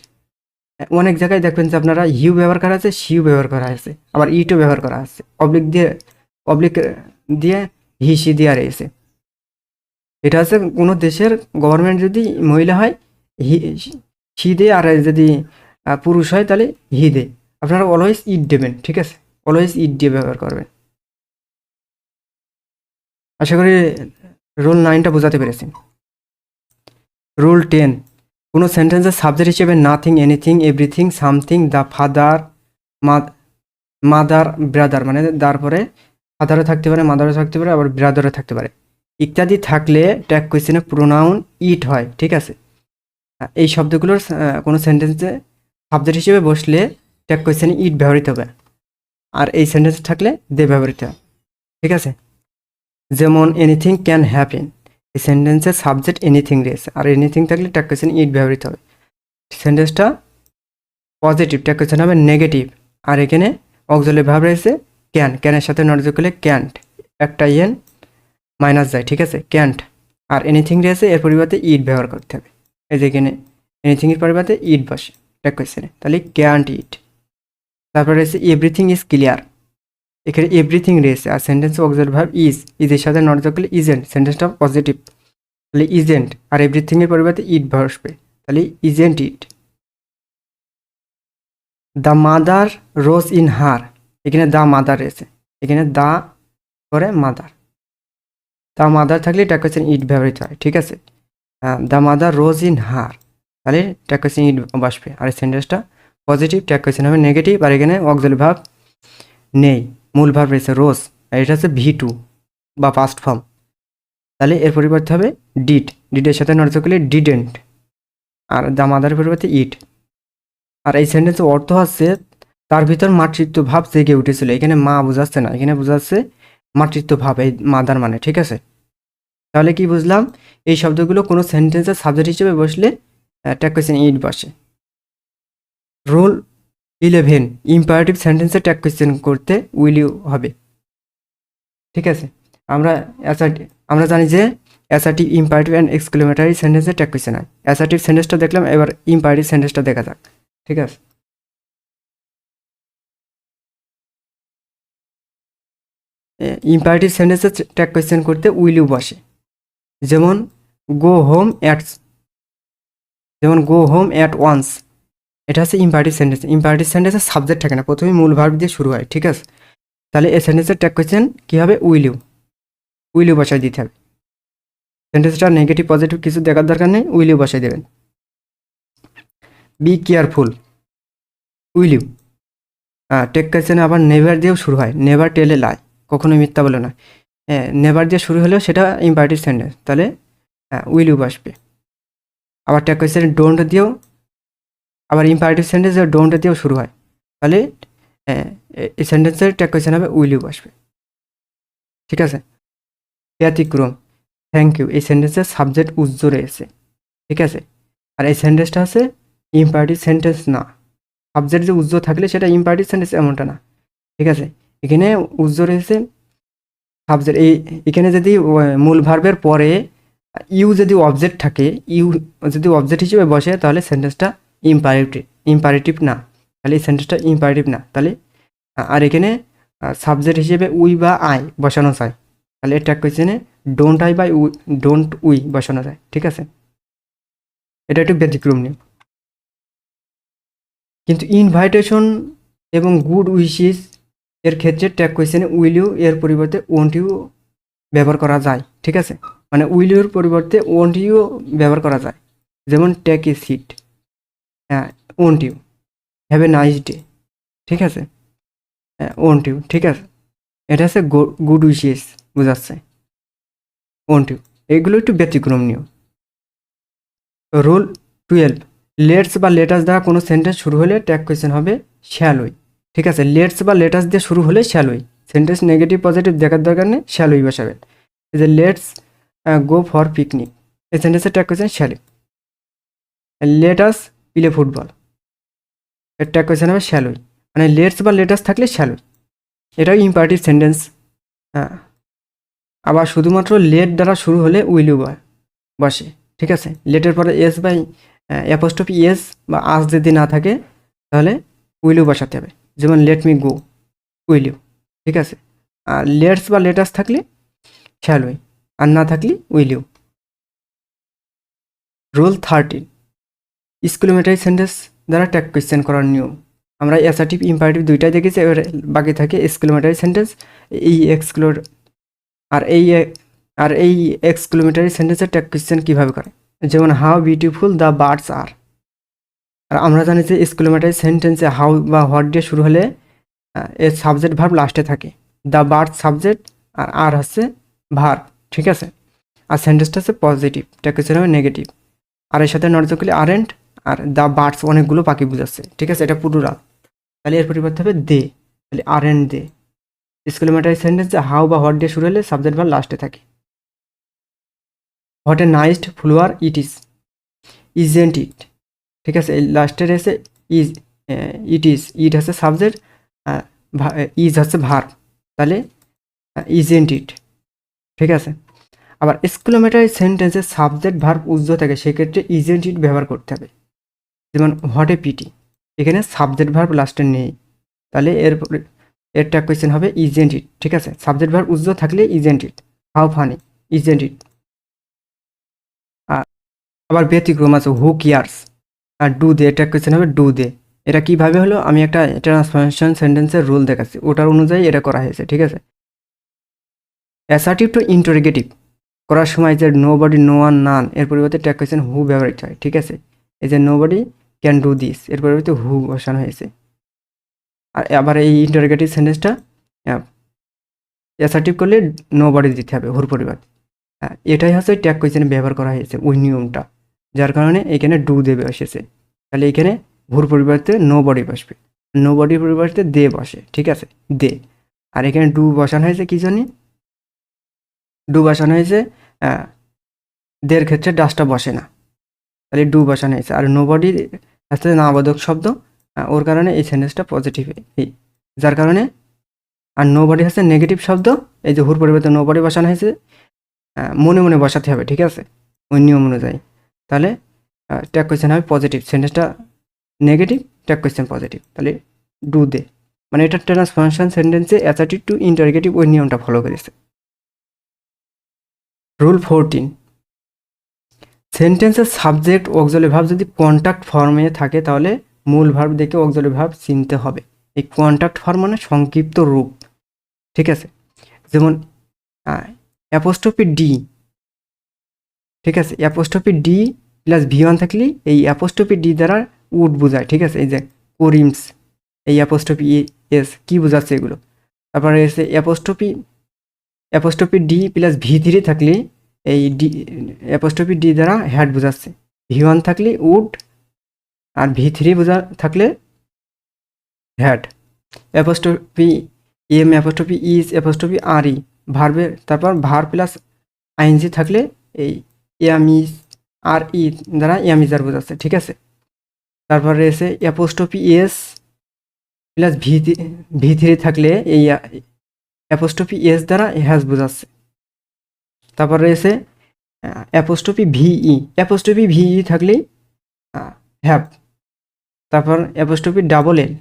অনেক জায়গায় দেখবেন যে আপনারা হিউ ব্যবহার করা আছে, শিউ ব্যবহার করা আছে, আবার ইটও ব্যবহার করা আছে, অবলিক দিয়ে হি সি দিয়ে রয়েছে। এটা হচ্ছে কোনো দেশের গভর্নমেন্ট যদি মহিলা হয় হি, সি দে, আর যদি পুরুষ হয় তাহলে হি দে। আপনারা অলওয়েজ ইট দেবেন। ঠিক আছে, অলওয়েজ ইট দিয়ে ব্যবহার করবেন। আশা করি রুল 9টা বোঝাতে পেরেছি। রুল 10, কোনো সেন্টেন্সের সাবজেক্ট হিসেবে nothing, anything, everything, something, the father, mother, brother, মানে তারপরে ফাদারও থাকতে পারে, মাদারও থাকতে পারে, আবার ব্রাদারও থাকতে পারে ইত্যাদি থাকলে ট্যাগ কোয়েশ্চেনে প্রোনাউন ইট হয়। ঠিক আছে, এই শব্দগুলোর কোনো সেন্টেন্সে সাবজেক্ট হিসেবে বসলে ট্যাগ কোয়েশ্চেনে ইট ব্যবহৃত হবে, আর এই সেন্টেন্স থাকলে দে ব্যবহৃত হয়। ঠিক আছে, যেমন এনিথিং ক্যান হ্যাপেন, এই সেন্টেন্সের সাবজেক্ট এনিথিং রয়েছে, আর এনিথিং থাকলে ট্যাগ কোয়েশ্চেনে ইট ব্যবহৃত হবে। সেন্টেন্সটা পজিটিভ, ট্যাগ কোয়েশ্চেন হবে নেগেটিভ, আর এখানে অক্সিলারি ভার্ব রয়েছে ক্যান, ক্যানের সাথে নট যোগ করলে ক্যান্ট, একটা ইয়েন মাইনাস যায়। ঠিক আছে, ক্যান্ট, আর এনিথিং রয়েছে, এর পরিবর্তে ইট ব্যবহার করতে হবে। এই যে এখানে এনিথিংয়ের পরিবর্তে ইট বসে ট্যাগ কোয়েশ্চেনে, তাহলে ক্যান্ট ইট। তারপরে রয়েছে এভরিথিং ইজ ক্লিয়ার, এখানে এভরিথিং রয়েছে, আর সেন্টেন্স অক্সিলারি ভার্ব ইজ, ইজের সাথে নট যোগ করলে ইজেন্ট, সেন্টেন্সটা পজিটিভ, তাহলে ইজেন্ট, আর এভরিথিংয়ের পরিবর্তে ইট বসবে, তাহলে isn't it. The mother rose in her, এখানে দ্য মাদার রয়েছে, এখানে দ্য করে মাদার, দ্য মাদার থাকলে ট্যাগ কোয়েশ্চেন ইট ব্যবহৃত হয়। ঠিক আছে, the mother rose in her, তাহলে ট্যাগ কোয়েশ্চেন ইট বসবে, আর এই সেন্টেন্সটা পজিটিভ, ট্যাগ কোয়েশ্চেন হবে নেগেটিভ, আর এখানে অক্সিলারি ভার্ব নেই, মূল ভার্ব রয়েছে রোজ, আর এটা হচ্ছে V2 বা পাস্ট ফর্ম, তাহলে এর পরিবর্তে হবে ডিড, ডিডের সাথে নট যোগ করলে ডিডেন্ট, আর দ্য মাদারের পরিবর্তে ইট। আর এই সেন্টেন্সের অর্থ হচ্ছে তার ভিতর মাতৃত্ব ভাব জেগে উঠেছিল, এখানে মা বোঝাচ্ছে না, এখানে বোঝাচ্ছে মাতৃত্ব ভাব, এই মাদার মানে। ঠিক আছে, তাহলে কি বুঝলাম, এই শব্দগুলো কোনো সেন্টেন্সের সাবজেক্ট হিসেবে বসলে ট্যাগ কোয়েশ্চেন ইট বসে। রুল 11, ইম্পারেটিভ সেন্টেন্সে ট্যাগ কোয়েশ্চেন করতে উইল ইউ হবে। ঠিক আছে, আমরা জানি যে অ্যাসার্টিভ, ইম্পারেটিভ অ্যান্ড এক্সক্লেমেটরি সেন্টেন্সে ট্যাগ কোয়েশ্চেন হয়। অ্যাসার্টিভ সেন্টেন্সটা দেখলাম, এবার ইম্পারেটিভ সেন্টেন্সটা দেখা যাক। ঠিক আছে, ইম্পারেটিভ সেন্টেন্সে ট্যাগ কোয়েশ্চেন করতে উইল ইউ বসে, যেমন গো হোম অ্যাট, যেমন গো হোম অ্যাট ওয়ান্স, এটা হচ্ছে ইম্পারেটিভ সেন্টেন্স। ইম্পারেটিভ সেন্টেন্সের সাবজেক্ট থাকে না, প্রথমে মূল ভার্ব দিয়ে শুরু হয়। ঠিক আছে, তাহলে এই সেন্টেন্সের ট্যাগ কোয়েশ্চেন কী হবে, উইল ইউ, উইল ইউ বসায় দিতে হবে। সেন্টেন্সটা নেগেটিভ পজিটিভ কিছু দেখার দরকার নেই, উইল ইউ বসায় দেবেন। Be careful, will you, take কোয়েশ্চেনে আবার নেভার দিয়েও শুরু হয়, নেভার টেলে লাই, কখনোই মিথ্যা বলে না, নেভার দিয়ে শুরু হলেও সেটা ইম্পারেটিভ সেন্টেন্স, তাহলে উইল ইউ বসবে। আবার ট্যাগ কোয়েশ্চেনে ডোন্ট দিয়েও, আবার ইম্পারেটিভ সেন্টেন্স ডোন্ট দিয়েও শুরু হয়, তাহলে এই সেন্টেন্সের ট্যাগ কোয়েশ্চেন হবে উইল ইউ বসবে। ঠিক আছে, ব্যতিক্রম, থ্যাংক ইউ, এই সেন্টেন্সের সাবজেক্ট উজ্জ্ব রয়েছে। ঠিক আছে, আর এই সেন্টেন্সটা আছে ইম্পারেটিভ সেন্টেন্স না, সাবজেক্ট যে উজ্জ্ব থাকলে সেটা ইম্পারেটিভ সেন্টেন্স এমনটা না। ঠিক আছে, এখানে উজ্জ্ব রয়েছে, সাবজেক্ট এখানে যদি মূল ভার্বের পরে ইউ যদি অবজেক্ট থাকে, ইউ যদি অবজেক্ট হিসেবে বসে, তাহলে সেন্টেন্সটা ইম্পারেটিভ না, তাহলে এই সেন্টেন্সটা ইম্পারেটিভ না। তাহলে আর এখানে সাবজেক্ট হিসেবে উই বা আই বসানো যায়, তাহলে এটা কোয়েশ্চেনে ডোন্ট আই বা ডোন্ট উই বসানো যায়, ঠিক আছে। এটা একটু ব্যতিক্রম নিয়ম। কিন্তু ইনভাইটেশন এবং গুড উইশেস এর ক্ষেত্রে ট্যাগ কোয়েশ্চেনে উইল ইউ এর পরিবর্তে ওন্ট ইউ ব্যবহার করা যায়, ঠিক আছে। মানে উইল ইউর পরিবর্তে ওন্ট ইউ ব্যবহার করা যায়। যেমন টেক এ সিট, হ্যাঁ won't you, have a nice day, ঠিক আছে, হ্যাঁ ওন্ট ইউ, ঠিক আছে। এটা হচ্ছে গুড উইশেস বোঝাচ্ছে, ওন্ট ইউ। এগুলো একটু ব্যতিক্রম নিয়ম। রুল 12, লেটস বা লেটাস দ্বারা কোনো সেন্টেন্স শুরু হলে ট্যাগ কোয়েশ্চেন হবে শ্যাল উই, ঠিক আছে। লেটস বা লেটাস দিয়ে শুরু হলে shall we, sentence negative positive দেখার দরকার নেই, শ্যাল উই বসাবেন। এই যে লেটস গো ফর পিকনিক, এই সেন্টেন্সের tag question shall we. Let us play football, এর ট্যাগ কোয়েশ্চেন হবে শ্যাল উই। মানে লেটস বা লেটাস থাকলে শ্যাল উই, এটাও ইম্পারেটিভ সেন্টেন্স। হ্যাঁ, আবার শুধুমাত্র লেট দ্বারা শুরু হলে উইল ইউ বসে, ঠিক আছে। লেটের পরে এস বাই অ্যাপোস্ট্রফি এস বা আস যদি না থাকে, তাহলে উইল ইউ বসাতে হবে। যেমন let me go, will you, ঠিক আছে। আর লেটস বা লেটাস থাকলে শ্যাল উই, আর না থাকলে will you. Rule 13, exclamatory sentence দ্বারা ট্যাগ কোয়েশ্চেন করার নিয়ম। আমরা অ্যাসার্টিভ ইম্পারেটিভ দুইটাই দেখেছি, এবার বাকি থাকে এক্সক্লেমেটরি সেন্টেন্স। এই এই এক্সক্লেমেটরি সেন্টেন্সের ট্যাগ কোয়েশ্চেন কীভাবে করে, যেমন how beautiful the birds are. আর আমরা জানি যে এক্সক্লেমেটরি সেন্টেন্সে হাউ বা হোয়াট দিয়ে শুরু হলে এর সাবজেক্ট ভার্ব লাস্টে থাকে। দ্য বার্ড সাবজেক্ট আর হচ্ছে ভার্ব, ঠিক আছে। আর সেন্টেন্সটা হচ্ছে পজিটিভ, ট্যাগ কোয়েশ্চেন হবে নেগেটিভ। আর এর সাথে নট করলে আরেন্ট, আর দ্য বার্ডস অনেকগুলো পাখি বুঝাচ্ছে, ঠিক আছে, এটা পুরুরা। তাহলে এর পরিবর্তে হবে দে, তাহলে আরেন্ট দে। এক্সক্লেমেটরি সেন্টেন্সে হাউ বা হোয়াট দিয়ে শুরু হলে সাবজেক্ট ভার্ব লাস্টে থাকে। What a nice flower it isn't it, ঠিক আছে। এই লাস্টের এসে ইজ, ইট হচ্ছে সাবজেক্ট, ইজ হচ্ছে ভার্ব, তাহলে ইজেন্ট ইট, ঠিক আছে। আবার এক্সক্লেমেটরি সেন্টেন্সে সাবজেক্ট ভার্ব উজ্জ্ব থাকে, সেক্ষেত্রে ইজেন্ট ইট ব্যবহার করতে হবে। যেমন হোয়াট এ পিটি, এখানে সাবজেক্ট ভার্ব লাস্টে নেই, তাহলে এর ট্যাগ কোয়েশ্চেন হবে ইজেন্ট ইট, ঠিক আছে। সাবজেক্ট ভার্ব উজ্জ্ব থাকলে isn't it. How funny, isn't it. আবার ব্যতিক্রম আছে who cares R do they, এটা কোয়েশ্চেন হবে ডু দে। এটা কিভাবে হলো, আমি একটা ট্রান্সফরমেশন সেন্টেন্সের রুল দেখাচ্ছি, ওটার অনুযায়ী এটা করা হয়েছে, ঠিক আছে। অ্যাসার্টিভ টু ইন্টারোগেটিভ করার সময় যে নো বডি, নো ওয়ান, নান এর পরিবর্তে ট্যাগ কোয়েশ্চেন হু ব্যবহৃত হয়, ঠিক আছে। এই যে nobody can do this, এর পরিবর্তে হু বসানো হয়েছে। আর আবার এই ইন্টারোগেটিভ সেন্টেন্সটা অ্যাসার্টিভ করলে নো বডি দিতে হবে হুর পরিবর্তে। এটাই হচ্ছে ট্যাগ কোয়েশ্চেনে ব্যবহার করা হয়েছে ওই নিয়মটা, যার কারণে এখানে ডু দেবে এসেছে। তাহলে এখানে ভুর পরিবর্তে নো বডি বসবে, নো বডির পরিবর্তে দে বসে, ঠিক আছে, দে। আর এখানে ডু বসানো হয়েছে কি জন্য, ডু বসানো হয়েছে দের ক্ষেত্রে ডাসটা বসে না, তাহলে ডু বসানো হয়েছে। আর নো বডি হচ্ছে নাবোধক শব্দ, ওর কারণে এই সেন্টেন্সটা পজিটিভ, এই যার কারণে। আর নো বডি হচ্ছে নেগেটিভ শব্দ, এই যে হুর পরিবর্তে নো বডি বসানো হয়েছে, মনে মনে বসাতে হবে, ঠিক আছে, ওই নিয়ম অনুযায়ী। তাহলে ট্যাগ কোয়েশ্চেন হবে পজিটিভ, সেন্টেন্সটা নেগেটিভ, ট্যাগ কোয়েশ্চেন পজিটিভ, তাহলে ডু দে। মানে এটা ট্রান্সফরমেশন সেন্টেন্সে অ্যাসার্টিভ টু ইন্টারোগেটিভ ওই নিয়মটা ফলো করেছে। রুল 14, সেন্টেন্সের সাবজেক্ট অক্সিলারি ভার্ব যদি কন্ট্যাক্ট ফর্মে থাকে, তাহলে মূল ভার্ব দেখে অক্সিলারি ভার্ব চিনতে হবে। এই কন্ট্যাক্ট ফর্ম মানে সংক্ষিপ্ত রূপ, ঠিক আছে। যেমন অ্যাপোস্ট্রফি ডি, ঠিক আছে, অ্যাপোস্ট্রফি ডি প্লাস ভি1 থাকলে এই অ্যাপোস্ট্রফি ডি দ্বারা উড বোঝায়, ঠিক আছে। এই যে কোরিমস, এই অ্যাপোস্ট্রফি এস কী বোঝাচ্ছে এগুলো। তারপরে এসে অ্যাপোস্ট্রফি ডি প্লাস ভি3 থাকলে এই ডি অ্যাপোস্ট্রফি ডি দ্বারা হ্যাড বোঝাচ্ছে। ভি1 থাকলে উড, আর ভি3 থাকলে had. Apostrophe apostrophe is, apostrophe R E ভার্বের, তারপর ভার প্লাস আইএনজি থাকলে এই এমিজ আর ই দ্বারা এমিজার বোঝাচ্ছে, ঠিক আছে। তারপরে এসে অ্যাপোস্ট্রফি এস প্লাস ভি3 থাকলে এই অ্যাপোস্ট্রফি এস দ্বারা হ্যাজ বোঝাচ্ছে। তারপর রয়েছে অ্যাপোস্ট্রফি ভিই, অ্যাপোস্ট্রফি ভিই থাকলেই হ্যাভ। তারপর apostrophe double L,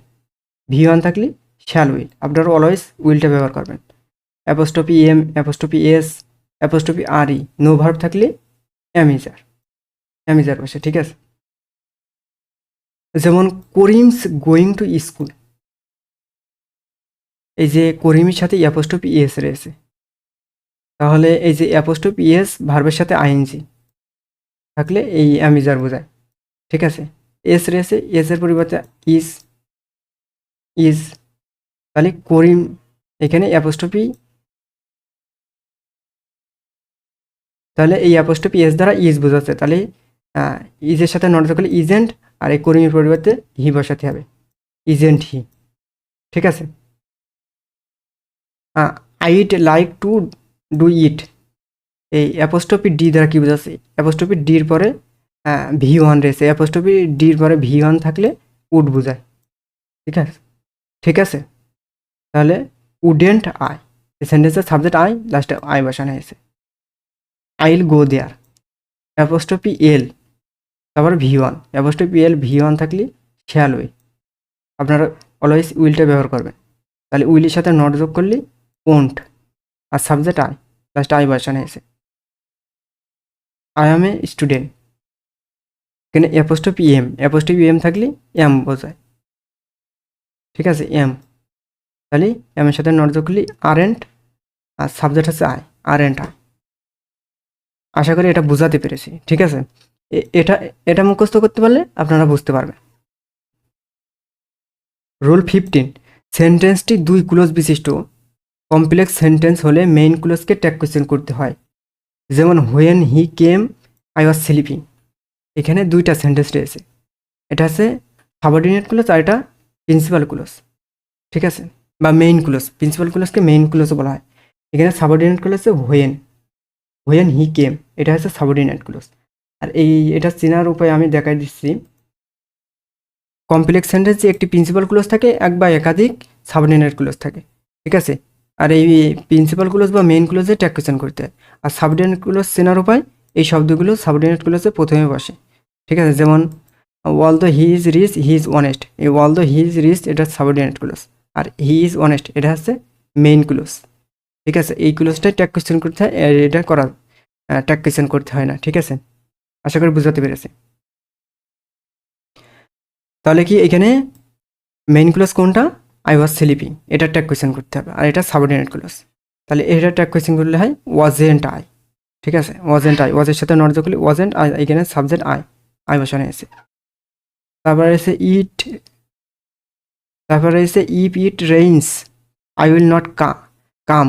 V one থাকলে শ্যাল উইল, আপনারা অলওয়েজ উইলটা ব্যবহার করবেন। Apostrophe M, apostrophe S, apostrophe R E, no verb থাকলে অ্যামিজার, অ্যামিজার বসে, ঠিক আছে। যেমন করিমস গোয়িং টু স্কুল, এই যে করিমের সাথে অ্যাপোস্ট্রফি এস রয়েছে, তাহলে এই যে অ্যাপোস্ট্রফি এস ভার্বের সাথে আইএনজি থাকলে এই অ্যামিজার বোঝায়, ঠিক আছে। এস রয়েছে, এস এর পরিবর্তে ইজ, ইজ, তাহলে করিম এখানে অ্যাপোস্ট্রফি, তাহলে এই অ্যাপোস্ট্রফি এস দ্বারা ইজ বোঝাচ্ছে, তাহলে ইজের সাথে নট থাকলে ইজেন্ট, আর এই করিমের পরিবর্তে হি বসাতে হবে, ইজেন্ট হি, ঠিক আছে। I'd like to do it, এই অ্যাপোস্ট্রফি ডি দ্বারা কী বোঝাচ্ছে, অ্যাপোস্ট্রফি ডির পরে ভি ওয়ান রয়েছে, অ্যাপোস্ট্রফি ডির পরে ভি ওয়ান থাকলে উড বোঝায়, ঠিক আছে, ঠিক আছে। তাহলে উডেন্ট আই, এই সেন্টেন্সের সাবজেক্ট আই, লাস্টে আই বসানো হয়েছে। আইল গো দেয়ার, অ্যাপোস্ট্রফি এল, তারপর ভি ওয়ান, অ্যাপোস্ট্রফি এল ভি ওয়ান থাকলে শ্যাল উই, আপনারা অলওয়েজ উইলটা ব্যবহার করবেন। তাহলে উইলের সাথে নট যোগ করলে ওন্ট, আর সাবজেক্ট আই, লাস্টে আই বসানো হয়েছে। আই এম এ স্টুডেন্ট, এখানে অ্যাপোস্ট্রফি এম থাকলে এম বোঝায়, ঠিক আছে, এম, তাহলে এমের সাথে নট যোগ করলে আরেন্ট, আর সাবজেক্ট হচ্ছে আই, আরেন্ট আই। আশা করি এটা বোঝাতে পেরেছি, ঠিক আছে। এটা এটা মুখস্থ করতে পারলে আপনারা বুঝতে পারবেন। রুল 15, সেন্টেন্সটি দুই ক্লোজ বিশিষ্ট কমপ্লেক্স সেন্টেন্স হলে মেইন ক্লোজকে ট্যাগ কোয়েশ্চেন করতে হয়। যেমন when he came I was sleeping, এখানে দুইটা সেন্টেন্স রয়েছে, এটা হচ্ছে সাবঅর্ডিনেট ক্লোজ আর এটা প্রিন্সিপাল ক্লোজ, ঠিক আছে, বা মেইন ক্লোজ। প্রিন্সিপাল ক্লোজকে মেইন ক্লোজও বলা হয়। এখানে সাবঅর্ডিনেট ক্লোজ হচ্ছে হোয়েন, হোয়েন হি কেম, এটা হচ্ছে সাবঅর্ডিনেট ক্লোজ। আর এটা চেনার উপায় আমি দেখাই দিচ্ছি। কমপ্লেক্স সেন্টেন্সে একটি প্রিন্সিপাল ক্লোজ থাকে, এক বা একাধিক সাবঅর্ডিনেট ক্লোজ থাকে, ঠিক আছে। আর এই প্রিন্সিপাল ক্লোজ বা মেইন ক্লোজে ট্যাগ কোয়েশ্চেন করতে হয়। আর সাবঅর্ডিনেট ক্লোজ চেনার উপায়, এই শব্দগুলো সাবঅর্ডিনেট ক্লোজে প্রথমে বসে, ঠিক আছে। যেমন although he is rich he is honest, এই অলদো হি ইজ রিচ এটা সাবঅর্ডিনেট ক্লোজ, আর হি ইজ অনেস্ট এটা হচ্ছে মেইন ক্লোজ, ঠিক আছে। এই ক্লোজটাই ট্যাগ কোয়েশ্চেন করতে হয়, আর এটা ট্যাগ কোয়েশ্চেন করতে হয় না, ঠিক আছে। আশা করি বুঝাতে পেরেছি। তাহলে কি এখানে মেইন ক্লোজ কোনটা, আই ওয়াজ স্লিপিং, এটা ট্যাগ কোয়েশ্চেন করতে হবে, আর এটা সাবঅর্ডিনেট ক্লোজ, তাহলে এটা ট্যাগ কোয়েশ্চেন করলে হয় ওয়াজেন্ট আই, ঠিক আছে, ওয়াজেন্ট আই, ওয়াজের সাথে নট যোগ করলে ওয়াজেন্ট আই, এখানে সাবজেক্ট আই বসানো হয়েছে। তারপরে এসে ইট, তারপরে এসে if it rains I will not come,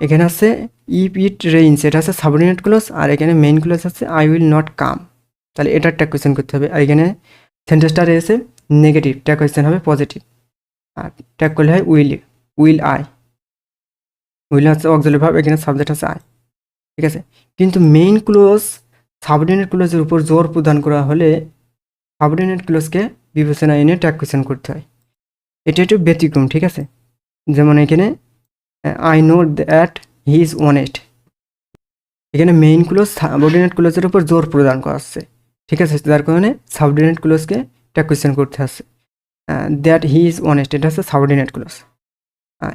এখানে হচ্ছে ইফ ইট রেইনস, এটা হচ্ছে সাবঅর্ডিনেট ক্লোজ, আর এখানে মেইন ক্লোজ হচ্ছে আই উইল নট কাম, তাহলে এটা ট্যাগ কোয়েশ্চেন করতে হবে। আর এখানে সেন্টেন্সটা রয়েছে নেগেটিভ, ট্যাগ কোয়েশ্চেন হবে পজিটিভ, আর ট্যাগ করলে হয় উইল আই, উইল হচ্ছে অক্সিলারি ভার্ব, এখানে সাবজেক্ট হচ্ছে আই, ঠিক আছে। কিন্তু মেইন ক্লোজ সাবঅর্ডিনেট ক্লোজের উপর জোর প্রদান করা হলে সাবঅর্ডিনেট ক্লোজকে বিবেচনায় এনে ট্যাগ কোয়েশ্চেন করতে হয়। এটা একটু ব্যতিক্রম, ঠিক আছে। যেমন এখানে I know that he is honest, এখানে মেইন ক্লোজ সাবঅর্ডিনেট ক্লোজের উপর জোর প্রদান করা হচ্ছে, ঠিক আছে, যার কারণে সাবঅর্ডিনেট ক্লোজকে ট্যাগ কোয়েশ্চেন করতে হচ্ছে। দ্যাট হি ইজ অনেস্ট এটা হচ্ছে সাবঅর্ডিনেট ক্লোজ,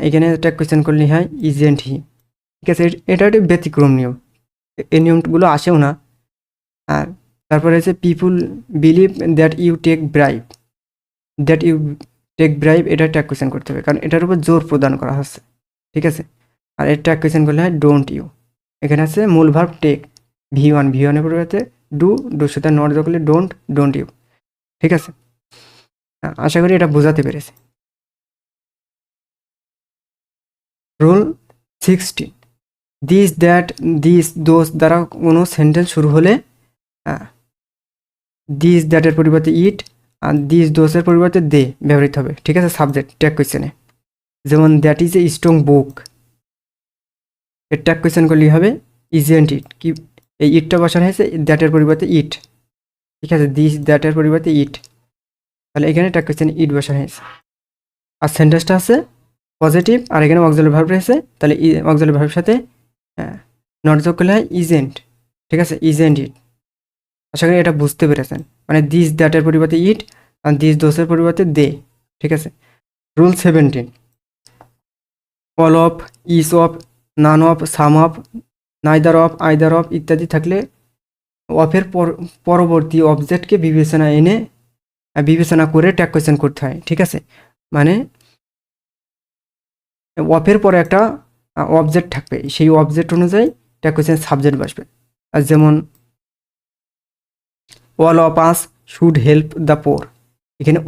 এখানে ট্যাগ কোয়েশ্চেন করলে হয় ইজেন্ট হি, ঠিক আছে। এটা একটি ব্যতিক্রম নিয়ম, এই নিয়মগুলো আসেও না। আর তারপরে হচ্ছে people believe that you take bribe, that you take bribe এটা ট্যাগ কোয়েশ্চেন করতে হবে, কারণ এটার উপর জোর প্রদান করা হচ্ছে, ঠিক আছে। আর এর ট্যাগ কোয়েশ্চেন করলে হয় ডোন্ট ইউ, এখানে আছে মূল ভার্ব টেক, ভি ওয়ানের পরিবর্তে ডুর সাথে নট যোগ করলে ডোন্ট ইউ, ঠিক আছে। আশা করি এটা বোঝাতে পেরেছি। Rule 16, this that this those দ্বারা কোনো সেন্টেন্স শুরু হলে দিস দ্যাটের পরিবর্তে ইট, আর দিস দোজের পরিবর্তে দে ব্যবহৃত হবে, ঠিক আছে, সাবজেক্ট ট্যাগ কোয়েশ্চেনে। যেমন that is a strong book, এর ট্যাগ কোয়েশ্চেন করলেই হবে ইজেন্ট ইট, কি এই ইটটা বসানো হয়েছে দ্যাটের পরিবর্তে ইট, ঠিক আছে, দিস দ্যাটের পরিবর্তে ইট, তাহলে এখানে ট্যাগ কোয়েশ্চেন ইট বসানো হয়েছে। আর সেন্টেন্সটা আছে পজিটিভ আর এখানে অক্সিলারি ভার্ব রয়েছে, তাহলে অক্সিলারি ভার্বের সাথে নট যোগ করলে হয় ইজেন্ট। ঠিক আছে, ইজেন্ট ইট। আশা করি এটা বুঝতে পেরেছেন, মানে দিস দ্যাটের পরিবর্তে ইট আর দিস দোসের পরিবর্তে দে। ঠিক আছে। Rule 17, all of, is of, none of, some of, neither of, either of ইত্যাদি থাকলে অফের পরবর্তী অবজেক্টকে বিবেচনা করে ট্যাগ কোয়েশ্চেন করতে হয়। ঠিক আছে, মানে অফের পরে একটা অবজেক্ট থাকবে, সেই অবজেক্ট অনুযায়ী ট্যাগ কোয়েশ্চেন সাবজেক্ট বসবে। আর যেমন all of us should help the poor, এখানে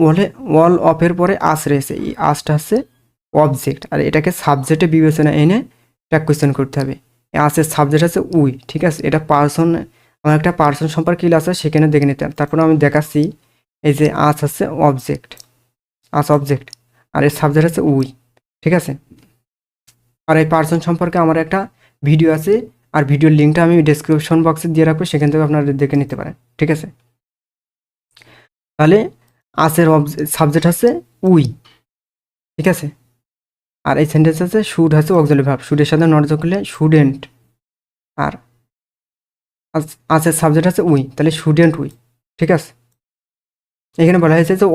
অল অফের পরে আস রয়েছে, এই আসটা হচ্ছে অবজেক্ট, আর এটাকে সাবজেক্টে বিবেচনা এনে ট্যাগ কোয়েশ্চেন করতে হবে। আসের সাবজেক্ট আছে উই। ঠিক আছে, এটা পার্সন, আমার একটা পার্সন সম্পর্কে ক্লাস আছে সেখানে দেখে নিতে। তারপর আমি দেখাচ্ছি, এই যে আস হচ্ছে অবজেক্ট, আস অবজেক্ট, আর এর সাবজেক্ট আছে উই। ঠিক আছে, আর এই পার্সন সম্পর্কে আমার একটা ভিডিও আছে, আর ভিডিওর লিঙ্কটা আমি ডেসক্রিপশন বক্সে দিয়ে রাখবো, সেখান থেকে আপনারা দেখে নিতে পারেন। ঠিক আছে, তাহলে আসের সাবজেক্ট হচ্ছে উই। ঠিক আছে, আর এই সেন্টেন্স আছে শুড হচ্ছে অক্সিলারি ভার্ব, শুডের সাথে নট যোগ করলে শুডেন্ট, আর আসের সাবজেক্ট আছে উই, তাহলে শুডেন্ট উই। ঠিক আছে, এখানে বলা হয়েছে যে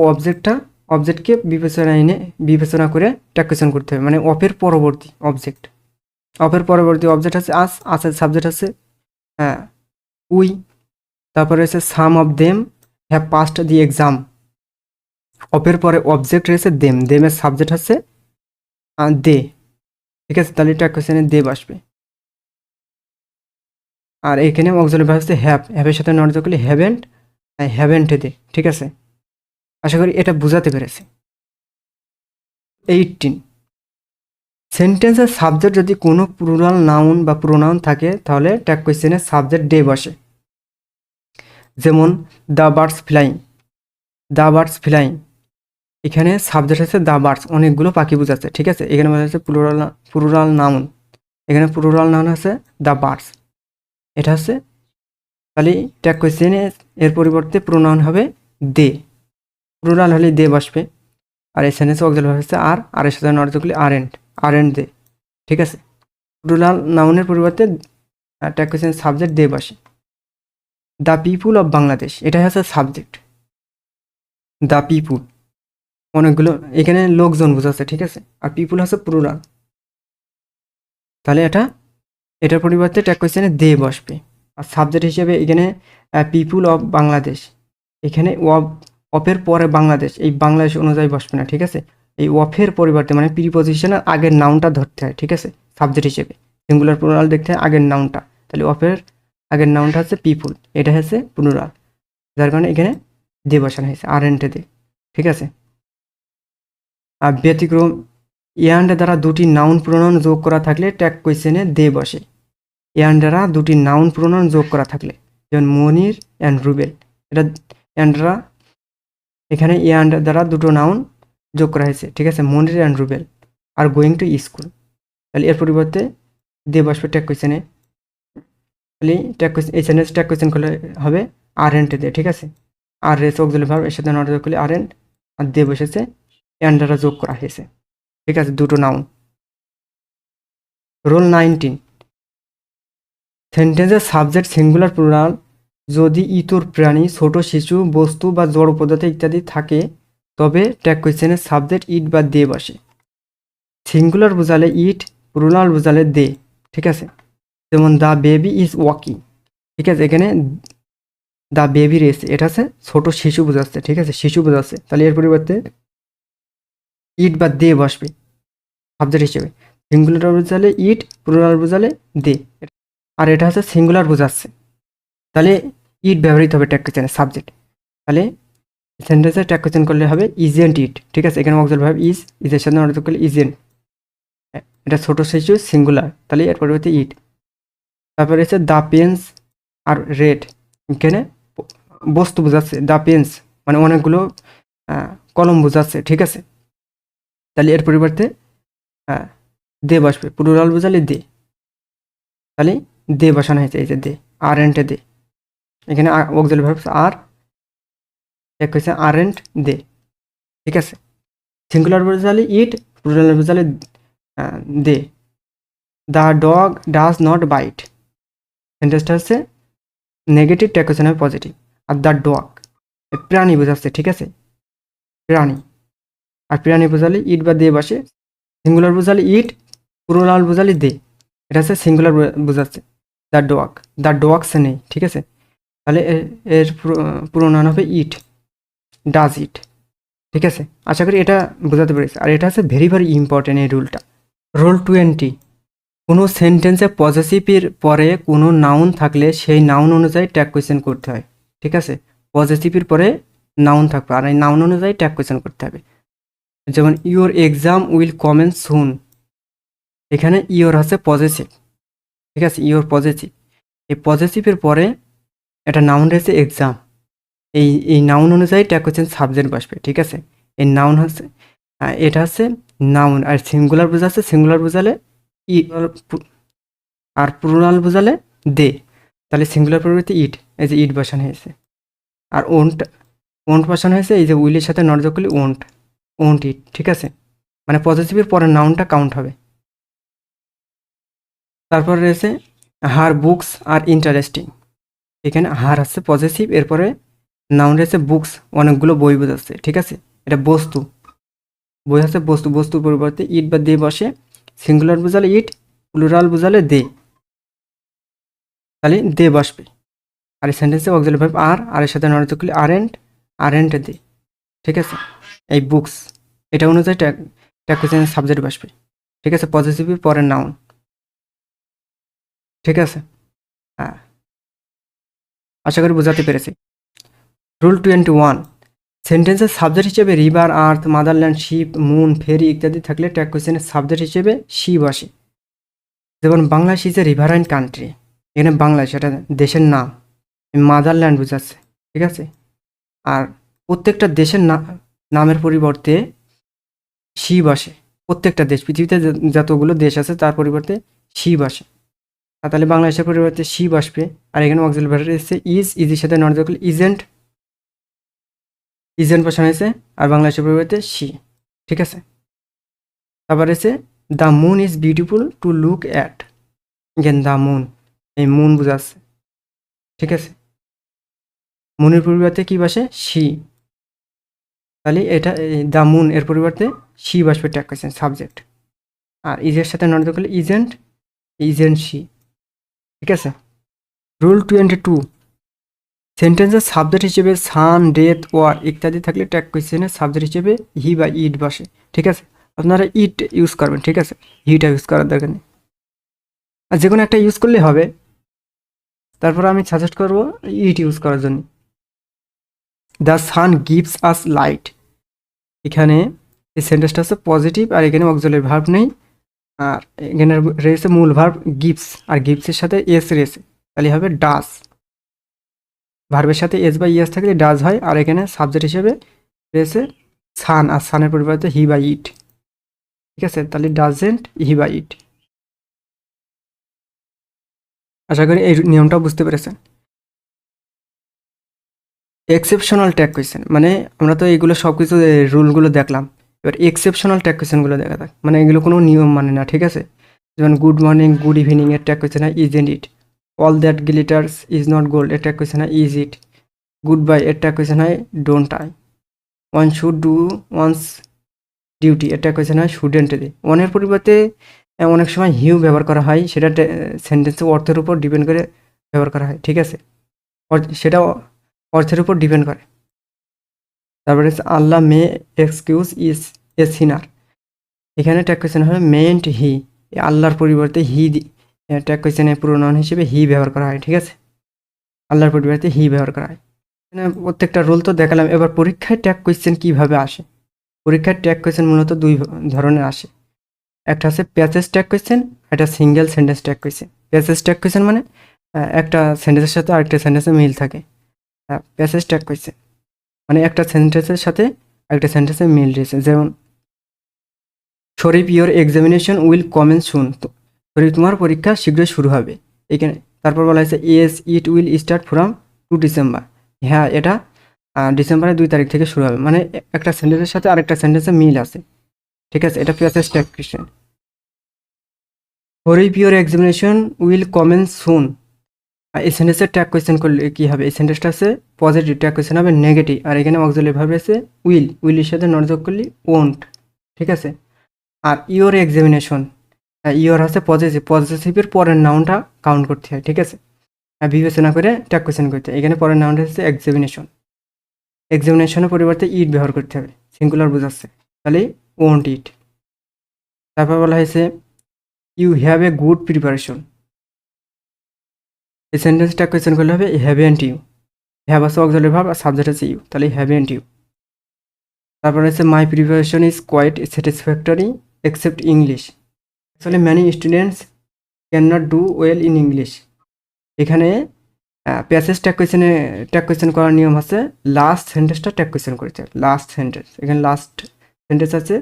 অবজেক্টকে বিবেচনা করে ট্যাগ কোয়েশ্চেন করতে হবে, মানে অফের পরবর্তী অবজেক্ট। অফের পরবর্তী অবজেক্ট আছে আস, আসের সাবজেক্ট আছে উই। তারপরে রয়েছে some of them have passed the exam, অফের পরে অবজেক্ট রয়েছে দেম, দেমের সাবজেক্ট হচ্ছে দে। ঠিক আছে, তাহলে ট্যাগ কোয়েশ্চেনে দে বসবে। আর এখানে অক্সিলারি ভার্ব হচ্ছে হ্যাভ, হ্যাভের সাথে নট যোগ করলে হ্যাভেন্ট দে। ঠিক আছে, আশা করি এটা বুঝাতে পেরেছি। 18, সেন্টেন্সের সাবজেক্ট যদি কোনো প্লুরাল নাউন বা প্রোনাউন থাকে তাহলে ট্যাগ কোয়েশ্চেনে সাবজেক্ট ডে বসে। যেমন the birds flying, the birds flying, এখানে সাবজেক্ট আছে দ্য বার্ডস, অনেকগুলো পাখি বোঝাচ্ছে। ঠিক আছে, এখানে বলা হচ্ছে প্লুরাল নাউন, এখানে প্লুরাল নাউন আছে দ্য বার্ডস, এটা হচ্ছে, তাহলে ট্যাগ কোয়েশ্চেনে এর পরিবর্তে প্রোনাউন হবে দে, প্লুরাল হলে দে বসবে। আর এই সেন্টেন্সে অক্সিলারি ভার্ব হচ্ছে আর এর সাথে নট যোগ করলে আরেন্ট দে। ঠিক আছে, প্লুরাল নাউনের পরিবর্তে ট্যাগ কোয়েশ্চেন সাবজেক্ট দে বসে। দ্য পিপুল অফ বাংলাদেশ, এটা হচ্ছে সাবজেক্ট, দ্য পিপুল, অনেকগুলো এখানে লোকজন বোঝাচ্ছে। ঠিক আছে, আর পিপুল হচ্ছে প্লুরাল, তাহলে এটার পরিবর্তে ট্যাগ কোয়েশ্চেনে দে বসবে। আর সাবজেক্ট হিসেবে এখানে পিপুল অফ বাংলাদেশ, এখানে অফের পরে বাংলাদেশ, এই বাংলাদেশ অনুযায়ী বসবে না। ঠিক আছে, এই অফের পরিবর্তে মানে প্রিপজিশনের আগের নাউনটা ধরতে হয়। ঠিক আছে, সাবজেক্ট হিসেবে সিঙ্গুলার প্লুরাল দেখতে হয় আগের নাউনটা, তাহলে অফের আগের নাউনটা হচ্ছে পিপুল, এটা হচ্ছে প্লুরাল, যার কারণে এখানে দে বসানো হয়েছে আরেন্টে দে। ঠিক আছে, আর ব্যতিক্রম, এন্ড দ্বারা দুটি নাউন প্রোনাউন যোগ করা থাকলে ট্যাগ কোয়েশ্চেনে দে বসে। এন্ড দ্বারা দুটি নাউন প্রোনাউন যোগ করা থাকলে, যেমন মনির অ্যান্ড রুবেল, এটা এন্ড দ্বারা, এখানে এন্ড দ্বারা দুটো নাউন যোগ করা হয়েছে। ঠিক আছে, Monir and Rubel are going to school, তাহলে এর পরিবর্তে দে বসবে ট্যাগ কোয়েশ্চেনে। তাহলে এই সেন্টেন্স ট্যাগ কোয়েশ্চেন করলে হবে আরেন্ট দে। ঠিক আছে, আর রেস অক্সিলারি ভার্ব এর সাথে নট যোগ করলে আরেন্ট, আর দে বসেছে এন্ড দ্বারা যোগ করা হয়েছে। ঠিক আছে, দুটো নাউন। রোল 19, সেন্টেন্সের সাবজেক্ট সিঙ্গুলার প্লুরাল যদি ইতর প্রাণী, ছোট শিশু, বস্তু বা জড় পদার্থ ইত্যাদি থাকে তবে ট্যাগ কোয়েশ্চেনের সাবজেক্ট ইট বা দে বসে। সিঙ্গুলার বোঝালে ইট, প্লুরাল বোঝালে দে। ঠিক আছে, যেমন দ্য বেবি ইজ ওয়াকিং। ঠিক আছে, এখানে দ্য বেবি রয়েছে, এটা আছে ছোট শিশু বোঝাচ্ছে। ঠিক আছে, শিশু বোঝাচ্ছে, তাহলে এর পরিবর্তে ইট বা দে বসবে সাবজেক্ট হিসেবে। সিঙ্গুলার বোঝালে ইট, প্লুরাল বোঝালে দে, আর এটা হচ্ছে সিঙ্গুলার বোঝাচ্ছে, তাহলে ইট ব্যবহৃত হবে ট্যাগ কোয়েশ্চেনের সাবজেক্ট। তাহলে সেন্টেন্সে ট্যাগ কোয়েশ্চেন করলে হবে ইজেন্ট ইট। ঠিক আছে, এখানে অক্সিলারি ভার্ব ইজের সাথে অর্থ করলে ইজেন্ট, এটা ছোট শিশু সিঙ্গুলার, তাহলে এর পরিবর্তে ইট। তারপরে হচ্ছে দ্য পেন্স আর রেড, এখানে বস্তু বোঝাচ্ছে, দ্য পেন্স মানে অনেকগুলো কলম বোঝাচ্ছে। ঠিক আছে, তাহলে এর পরিবর্তে দে বসবে, প্লুরাল বোঝালে দে, তাহলে দে বসানো হয়েছে, এই যে দে আরেন্টে দে, এখানে অক্সিলারি ভার্ব আর এক হয়েছে আরেন্ট দে। ঠিক আছে, সিঙ্গুলার বোঝালে ইট, প্লুরাল বোঝালে they. The dog does not bite, সেন্টেন্সটা হচ্ছে নেগেটিভ, ট্যাগ কোয়েশ্চেন হবে পজিটিভ। আর দ্য ডগ প্রাণী বোঝাচ্ছে, ঠিক আছে, প্রাণী। আর প্রাণী বোঝালে ইট বা দে বসে, সিঙ্গুলার বোঝালে ইট, প্লুরাল বোঝালে দে, এটা হচ্ছে সিঙ্গুলার বোঝাচ্ছে। দ্য ডগস নেই, ঠিক আছে, তাহলে এর পুরো নাম হবে ইট, ডাজ ইট, ঠিক আছে। আশা করি এটা বোঝাতে পেরেছি। আর এটা হচ্ছে ভেরি ভেরি ইম্পর্টেন্ট এই রুলটা। রুল 20, কোনো সেন্টেন্সে পজেসিভের পরে কোনো নাউন থাকলে সেই নাউন অনুযায়ী ট্যাগ কোয়েশ্চেন করতে হয়, ঠিক আছে। পজেসিভের পরে নাউন থাকবে আর এই নাউন অনুযায়ী ট্যাগ কোয়েশ্চেন করতে হবে। যেমন ইওর এক্সাম উইল কমেন্স সুন, এখানে ইওর হচ্ছে পজেসিভ, ঠিক আছে, ইওর পজেসিভ। এই পজেসিভের পরে একটা নাউন রয়েছে এক্সাম, এই নাউন অনুযায়ী ট্যাগ কোয়েশ্চেন সাবজেক্ট বসবে, ঠিক আছে। এই নাউন হচ্ছে এটা হচ্ছে নাউন, আর সিঙ্গুলার বোঝাচ্ছে, সিঙ্গুলার বোঝালে ই, আর প্লুরাল বোঝালে দে, তাহলে সিঙ্গুলার পরিবর্তে ইট, এই যে ইট বসানো হয়েছে। আর ওন্ট বসানো হয়েছে, এই যে উইলের সাথে নট যোগ করলে ওন্ট ইট, ঠিক আছে, মানে পজিটিভের পরের নাউনটা কাউন্ট হবে। তারপর রয়েছে হার বুকস আর ইন্টারেস্টিং, এখানে হার হচ্ছে পজিটিভ, এরপরে নাউন রয়েছে বুকস, অনেকগুলো বই বোঝাচ্ছে, ঠিক আছে, এটা বস্তু, বই হচ্ছে বস্তু, বস্তুর পরিবর্তে ইট বা দে বসে, সিঙ্গুলার বোঝালে ইট, প্লুরাল বোঝালে দে, তাহলে দে বসবে। আর এই সেন্টেন্সে অক্সিলারি ভার্ব আর এর সাথে নট যোগ করলে আরেন্ট দে, ঠিক আছে। এই বুকস এটা অনুযায়ী ট্যাগ কোয়েশ্চেনের সাবজেক্ট বসবে, ঠিক আছে, পজিটিভের পরের নাউন, ঠিক আছে। হ্যাঁ, আশা করি বোঝাতে পেরেছি। রুল 21, সেন্টেন্সের সাবজেক্ট হিসেবে রিভার, আর্থ, মাদারল্যান্ড, শিপ, মুন, ফেরি ইত্যাদি থাকলে ট্যাগ কোয়েশ্চেনের সাবজেক্ট হিসেবে সি বসে। যেমন Bangladesh is a riverine country, এখানে বাংলাদেশ এটা দেশের নাম, মাদারল্যান্ড বোঝাচ্ছে, ঠিক আছে। আর প্রত্যেকটা দেশের নামের পরিবর্তে সি বসে, প্রত্যেকটা দেশ, পৃথিবীতে যতগুলো দেশ আছে তার পরিবর্তে সি বসে। আর তাহলে বাংলাদেশের পরিবর্তে সি বসবে। আর এখানে অক্সিলারি ভার্ব এসেছে ইজের সাথে নট যোগ করলে ইজেন্ট বসানো হয়েছে, আর বাংলাদেশের পরিবর্তে সি, ঠিক আছে। তারপর এসে the moon is beautiful to look at, again the moon, এই মুন বোঝাচ্ছে, ঠিক আছে। মুনের পরিবর্তে কি বসে, সি, তাহলে এটা দ্য মুন এর পরিবর্তে সি বসবে ট্যাগ কোয়েশ্চেন সাবজেক্ট। আর ইজের সাথে নট যোগ করলে ইজেন্ট সি, ঠিক আছে। রুল 22, সেন্টেন্সের সাবজেক্ট হিসেবে সান, ডেথ, ওয়ার ইত্যাদি থাকলে ট্যাগ কোয়েশ্চেনের সাবজেক্ট হিসেবে হি বা ইট বসে, ঠিক আছে। আপনারা ইট ইউজ করবেন, ঠিক আছে, হিটা ইউজ করার দরকার নেই, আর যে কোনো একটা ইউজ করলে হবে। তারপর আমি সাজেস্ট করবো ইট ইউজ করার জন্য। The sun gives us light, এখানে এই সেন্টেন্সটা হচ্ছে পজিটিভ, আর এখানে অক্সিলারি ভার্ব নেই, আর এখানে রয়েছে মূল ভার্ব গিভস, আর গিভসের সাথে এস রয়েছে, তাহলে হবে ডাস। ভার্বের সাথে এস বা ইএস থাকলে ডাজ হয়। আর এখানে সাবজেক্ট হিসেবে রয়েছে সান, আর সানের পরিবর্তে হি বা ইট, ঠিক আছে, তাহলে ডাজেন্ট হি বা ইট। আশা করি এই নিয়মটাও বুঝতে পেরেছেন। এক্সেপশনাল ট্যাগ কোয়েশ্চেন, মানে আমরা তো এইগুলো সব কিছু রুলগুলো দেখলাম, এবার এক্সেপশনাল ট্যাগ কোয়েশ্চেনগুলো দেখা যাক, মানে এগুলো কোনো নিয়ম মানে না, ঠিক আছে। যেমন গুড মর্নিং, গুড ইভিনিং এর ট্যাগ কোয়েশ্চেন হয় isn't it, all that glitters is not gold এর ট্যাগ কোয়েশ্চেন হয় ইজ ইট, গুড বাই এর ট্যাগ কোয়েশ্চেন হয় don't I, one should do one's duty এর ট্যাগ কোয়েশ্চেন হয় shouldn't দে। ওয়ানের পরিবর্তে অনেক সময় হিউ ব্যবহার করা হয়, সেটা সেন্টেন্সের অর্থের উপর ডিপেন্ড করে ব্যবহার করা হয়, ঠিক আছে, সেটা অর্থের উপর ডিপেন্ড করে। তারপরে আল্লাহ মে এক্সকিউজ ইজ এ সিনার, এখানে ট্যাগ কোয়েশ্চেন হবে মেন্ট হি, আল্লাহর পরিবর্তে হি ট্যাগ কোয়েশ্চেনের প্রোনাউন হিসেবে হি ব্যবহার করা হয়, ঠিক আছে, আল্লাহর পরিবর্তে হি ব্যবহার করা হয়। প্রত্যেকটা রুল তো দেখালাম। এবার পরীক্ষায় ট্যাগ কোয়েশ্চেন কীভাবে আসে। পরীক্ষার ট্যাগ কোয়েশ্চেন মূলত দুই ধরনের আসে, একটা আছে প্যাসেজ ট্যাগ কোয়েশ্চেন, একটা single sentence tag question. Passage tag question মানে একটা সেন্টেন্সের সাথে আরেকটা সেন্টেন্সে মিল থাকে। প্যাসেজ ট্যাগ কোয়েশ্চেন মানে একটা সেন্টেন্সের সাথে আরেকটা সেন্টেন্সে মিল রয়েছে। যেমন শরীফ ইয়োর এক্সামিনেশন উইল কমেন্স সুন, তো শরীফ তোমার পরীক্ষা শীঘ্রই শুরু হবে এখানে। তারপর বলা হয়েছে yes it will start from 2 December, হ্যাঁ এটা ডিসেম্বরের 2 তারিখ থেকে শুরু হবে, মানে একটা সেন্টেন্সের সাথে আরেকটা সেন্টেন্সে মিল আছে। ঠিক আছে, এটা passage tag question. Hurry up your examination will commence soon. এই সেন্টেন্সের ট্যাগ কোয়েশ্চেন করলে কি হবে? এই সেন্টেন্সটা আছে পজিটিভ, ট্যাগ কোয়েশ্চেন হবে নেগেটিভ, আর এখানে অক্সিলারি ভার্ব আছে উইলের সাথে নট যোগ করলে ওন্ট। ঠিক আছে, আর ইওর এক্সামিনেশন, ইওর আছে পজিটিভের পরের নাউনটা কাউন্ট করতে হয়। ঠিক আছে, বিবেচনা করে ট্যাগ কোয়েশ্চেন করতে হয়। এখানে পরের নাউনটা হচ্ছে এক্সামিনেশন, এক্সামিনেশনের পরিবর্তে ইট ব্যবহার করতে হবে, সিঙ্গুলার বোঝাচ্ছে, তাহলে ওন্ট ইট। তারপর বলা হয়েছে you have a good preparation. এই সেন্টেন্সটা কোয়েশ্চেন করলে হবে হ্যাভেন্ট ইউ। হ্যাভ আছে অক্সিলারি ভার্ব আর সাবজেক্ট আছে ইউ, তাহলে হ্যাভেন্ট ইউ। তারপর হচ্ছে my preparation is quite satisfactory except English. Actually many students can not do well in English. এখানে প্যাসেজ ট্যাগ কোয়েশ্চেন করার নিয়ম আছে লাস্ট সেন্টেন্সটা ট্যাগ কোয়েশ্চেন করেছে। লাস্ট সেন্টেন্স, এখানে লাস্ট সেন্টেন্স আছে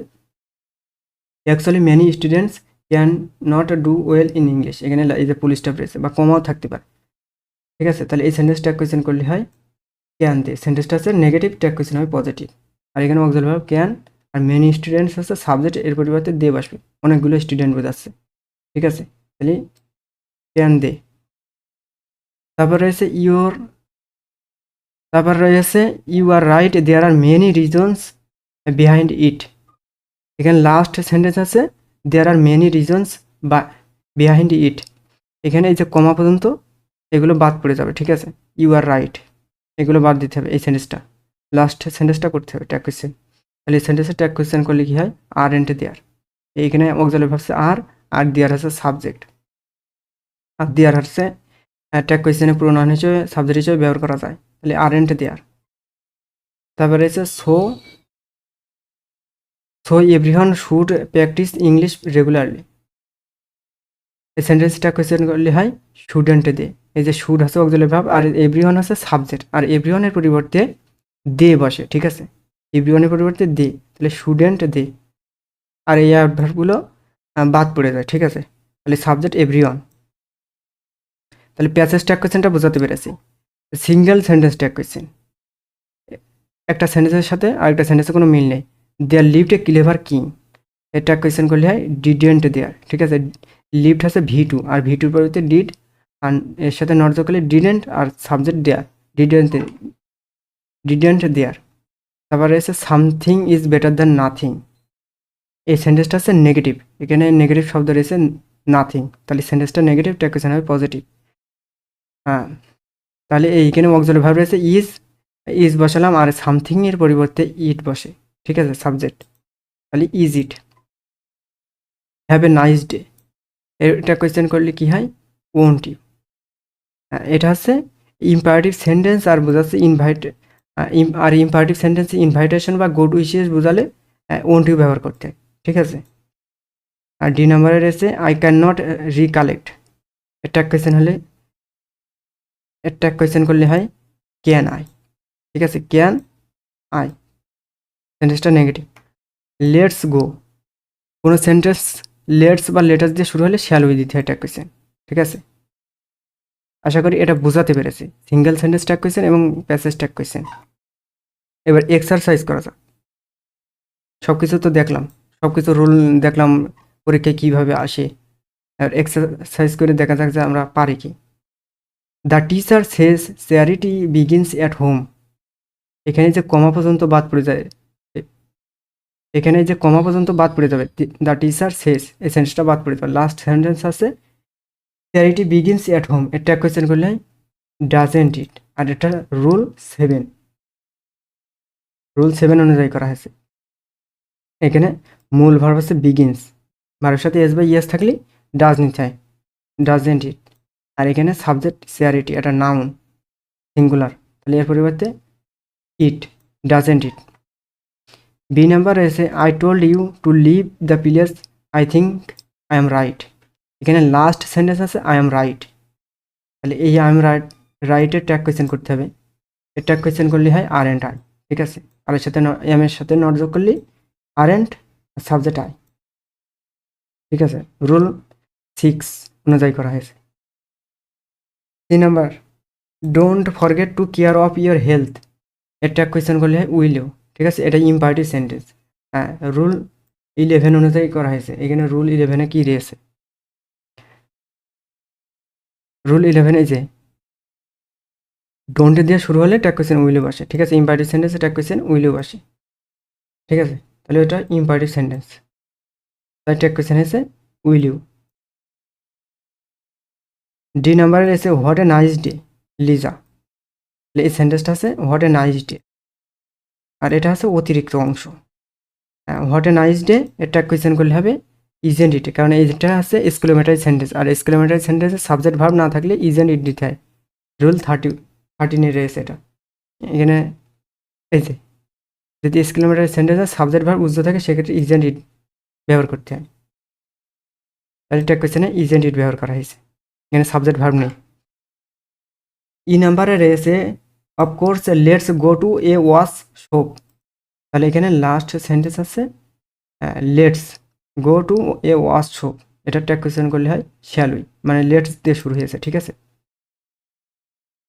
actually many students can not do well in English. এখানে এই যে পুলিশ স্টপ রয়েছে বা কমাও থাকতে পারে। ঠিক আছে, তাহলে এই সেন্টেন্স ট্যাগ কোয়েশ্চেন করলে হয় ক্যান দিয়ে। সেন্টেন্সটা আছে নেগেটিভ, ট্যাগ কোয়েশ্চেন হবে পজিটিভ। আর এখানে auxiliary verb can, are many students হচ্ছে সাবজেক্ট, এর পরিবর্তে দে বসবে, অনেকগুলো স্টুডেন্ট বোঝাচ্ছে। ঠিক আছে, তাহলে ক্যান দে। তারপর রয়েছে you are right there are many reasons behind it. এখানে লাস্ট সেন্টেন্স আছে দেয়ার আর মেনি রিজনস বা বিহাইন্ড ইট। এখানে এই যে কমা পর্যন্ত এগুলো বাদ পড়ে যাবে। ঠিক আছে, ইউ আর রাইট, এগুলো বাদ দিতে হবে। এই সেন্টেন্সটা লাস্ট সেন্টেন্সটা করতে হবে ট্যাগ কোয়েশ্চেন। তাহলে এই সেন্টেন্সে ট্যাগ কোয়েশ্চেন করলে কি হয়? আর এন্ড দেয়ার। এইখানে অক্সিলারি ভার্ব আর দেয়ার হচ্ছে সাবজেক্ট, আর দেয়ার হচ্ছে ট্যাগ কোয়েশ্চেনে প্রোনাউন হিসেবে সাবজেক্ট হিসেবে ব্যবহার করা যায়, তাহলে আর এন্ড দেয়ার। তারপরে হচ্ছে so everyone should practice English regularly. এই সেন্টেন্সটা কোয়েশ্চেন করলে হয় স্টুডেন্ট দে। এই যে শুড আছে অক্সিলারি ভার্ব আর এভরিওয়ান আছে সাবজেক্ট, আর এভরিওয়ানের পরিবর্তে দে বসে। ঠিক আছে, এভরিওয়ানের পরিবর্তে দে, তাহলে স্টুডেন্ট দে, আর এই অ্যাডভার্বগুলো বাদ পড়ে যায়। ঠিক আছে, তাহলে সাবজেক্ট এভরিওয়ান। তাহলে প্যাসেজ ট্যাগ কোয়েশ্চেনটা বোঝাতে পেরেছি। সিঙ্গেল সেন্টেন্স ট্যাগ কোয়েশ্চেন, একটা সেন্টেন্সের সাথে আরেকটা সেন্টেন্সের কোনো মিল নেই। There lived a clever king, এটা কোয়েশ্চেন করলে হয় ডিডেন্ট দেয়ার। ঠিক আছে, লিভড আছে ভি2, আর ভি2 পরিবর্তে ডিড, আর এর সাথে নট যোগ করলে ডিডেন্ট, আর সাবজেক্ট দেয়ার, ডিডেন্ট দেয়ার। তারপরে এসে something is better than nothing. এই সেন্টেন্সটা আছে নেগেটিভ, এখানে নেগেটিভ শব্দ রয়েছে নাথিং, তাহলে সেন্টেন্সটা নেগেটিভ, ট্যাগ কোয়েশ্চেন হবে পজিটিভ। হ্যাঁ, তাহলে এইখানে অক্সিলারি ভার্ব রয়েছে ইজ বসালাম, আর সামথিং এর পরিবর্তে ইট বসে। ঠিক আছে, সাবজেক্ট, তাহলে is it. Have a nice day, এটা কোয়েশ্চেন করলে কি হয়? Won't you. এটা হচ্ছে ইম্পারেটিভ সেন্টেন্স, আর বোঝাচ্ছে আর ইম্পারেটিভ সেন্টেন্স ইনভাইটেশন বা গুড উইশেস বোঝালে ওন্ট ইউ ব্যবহার করতে হয়। ঠিক আছে, আর ডি নাম্বারে রয়েছে আই ক্যান নট রিকালেক্ট। এটা কোয়েশ্চেন করলে হয় ক্যান আই। ঠিক আছে, ক্যান আই, সেন্টেন্সটা নেগেটিভ। লেটস গো, কোনো সেন্টেন্স লেটস বা লেটার্স দিয়ে শুরু হলে শ্যাল উই দিতে হয় ট্যাগ কোয়েশ্চেন। ঠিক আছে, আশা করি এটা বোঝাতে পেরেছি সিঙ্গেল সেন্টেন্স ট্যাগ কোয়েশ্চেন এবং প্যাসেজ ট্যাগ কোয়েশ্চেন। এবার এক্সারসাইজ করা যাক। সব কিছু তো দেখলাম, সব কিছু রুল দেখলাম পরীক্ষায় কীভাবে আসে। আর এক্সারসাইজ করে দেখা যাক যে আমরা পারি কি। The teacher says charity begins at home. এখানে যে কমা পর্যন্ত বাদ পড়ে যায়, এখানে যে কমা পর্যন্ত বাদ পড়ে যাবে, দ্য টিচার সেজ এই সেন্টেন্সটা বাদ পড়ে যাবে। লাস্ট সেন্টেন্স আছে চ্যারিটি বিগিনস অ্যাট হোম, এটা কোয়েশ্চেন করলে ডাজেন্ট ইট। আর এটা রুল 7 অনুযায়ী করা হয়েছে। এখানে মূল ভার্ব আছে বিগিনস, ভার্বের সাথে এস বা ইয়েস থাকলে ডাজ নিতে হয়, ডাজেন্ট ইট। আর এখানে সাবজেক্ট চ্যারিটি, এটা নাউন সিঙ্গুলার, তাহলে এর পরিবর্তে it, doesn't it. B number রয়েছে I told you to leave the place, I think I am right. এখানে লাস্ট সেন্টেন্স আছে আই এম রাইট, তাহলে এই আই এম রাইটের ট্যাগ কোয়েশ্চেন করতে হবে। এর ট্যাগ কোয়েশ্চেন করলে হয় আর এন্ড আই। ঠিক আছে, আর এর সাথে এম এর সাথে নট যোগ করলে আর এন্ড সাবজেক্ট আই। ঠিক আছে, রুল 6 অনুযায়ী করা হয়েছে। 3 number don't forget to care of your health, এর ট্যাগ কোয়েশ্চেন করলে হয় উইলেও। ঠিক আছে, এটা ইম্পারেটিভ সেন্টেন্স। হ্যাঁ, রুল 11 অনুযায়ী করা হয়েছে। এখানে রুল 11-এ কি রয়েছে? রুল 11 এই যে ডোন্ট দিয়ে শুরু হলে ট্যাগ কোয়েশ্চেন উইলও বসে, ঠিক আছে? ইম্পারেটিভ সেন্টেন্সে ট্যাগ কোয়েশ্চেন উইলও বসে, ঠিক আছে? তাহলে এটা ইম্পারেটিভ সেন্টেন্স, তাই ট্যাগ কোয়েশ্চেন হয়েছে উইল ইউ। ডি নাম্বারের এসে what a nice day Liza, তাহলে এই সেন্টেন্সটা আছে হোয়াট এ নাইস ডে, আর এটা আছে অতিরিক্ত অংশ। হোয়াট এ নাইস ডে এর ট্যাগ কোয়েশ্চেন করলে হবে ইজেন্ট ইট, কারণ এইটা আছে এক্সক্লেমেটরি সেন্টেন্স, আর এক্সক্লেমেটরি সেন্টেন্সে সাবজেক্ট ভার্ব না থাকলে ইজেন্ট ইট দিতে হয়। রুল 13 রয়েছে এটা। এখানে এই যে যদি এক্সক্লেমেটরি সেন্টেন্সে সাবজেক্ট ভার্ব উজ্জ্ব থাকে সেক্ষেত্রে ইজেন্ট ইট ব্যবহার করতে হয়। তাহলে ট্যাগ কোয়েশ্চেনে ইজেন্ট ইট ব্যবহার করা হয়েছে, এখানে সাবজেক্ট ভার্ব নেই। ই নাম্বারে রয়েছে of course let's go to A wash shop, তাহলে এখানে লাস্ট সেন্টেন্স আছে let's go to A wash shop, এটা ট্যাগ কোয়েশ্চেন করলে হয় শ্যাল উই, মানে লেটস দিয়ে শুরু হয়েছে, ঠিক আছে?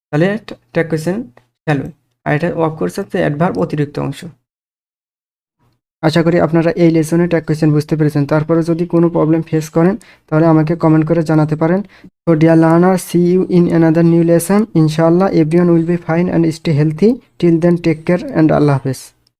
তাহলে ট্যাগ কোয়েশ্চেন শ্যাল উই, আর এটা অফকোর্স হচ্ছে অ্যাডভার্ব অতিরিক্ত অংশ। আশা করি আপনারা এই লেসনে ট্যাগ কোয়েশ্চেন বুঝতে পেরেছেন। তারপরে যদি কোনো প্রবলেম ফেস করেন তাহলে আমাকে কমেন্ট করে জানাতে পারেন। So dear learner, see you in another new lesson. Inshallah, everyone will be fine and stay healthy. Till then, take care and Allah Hafiz.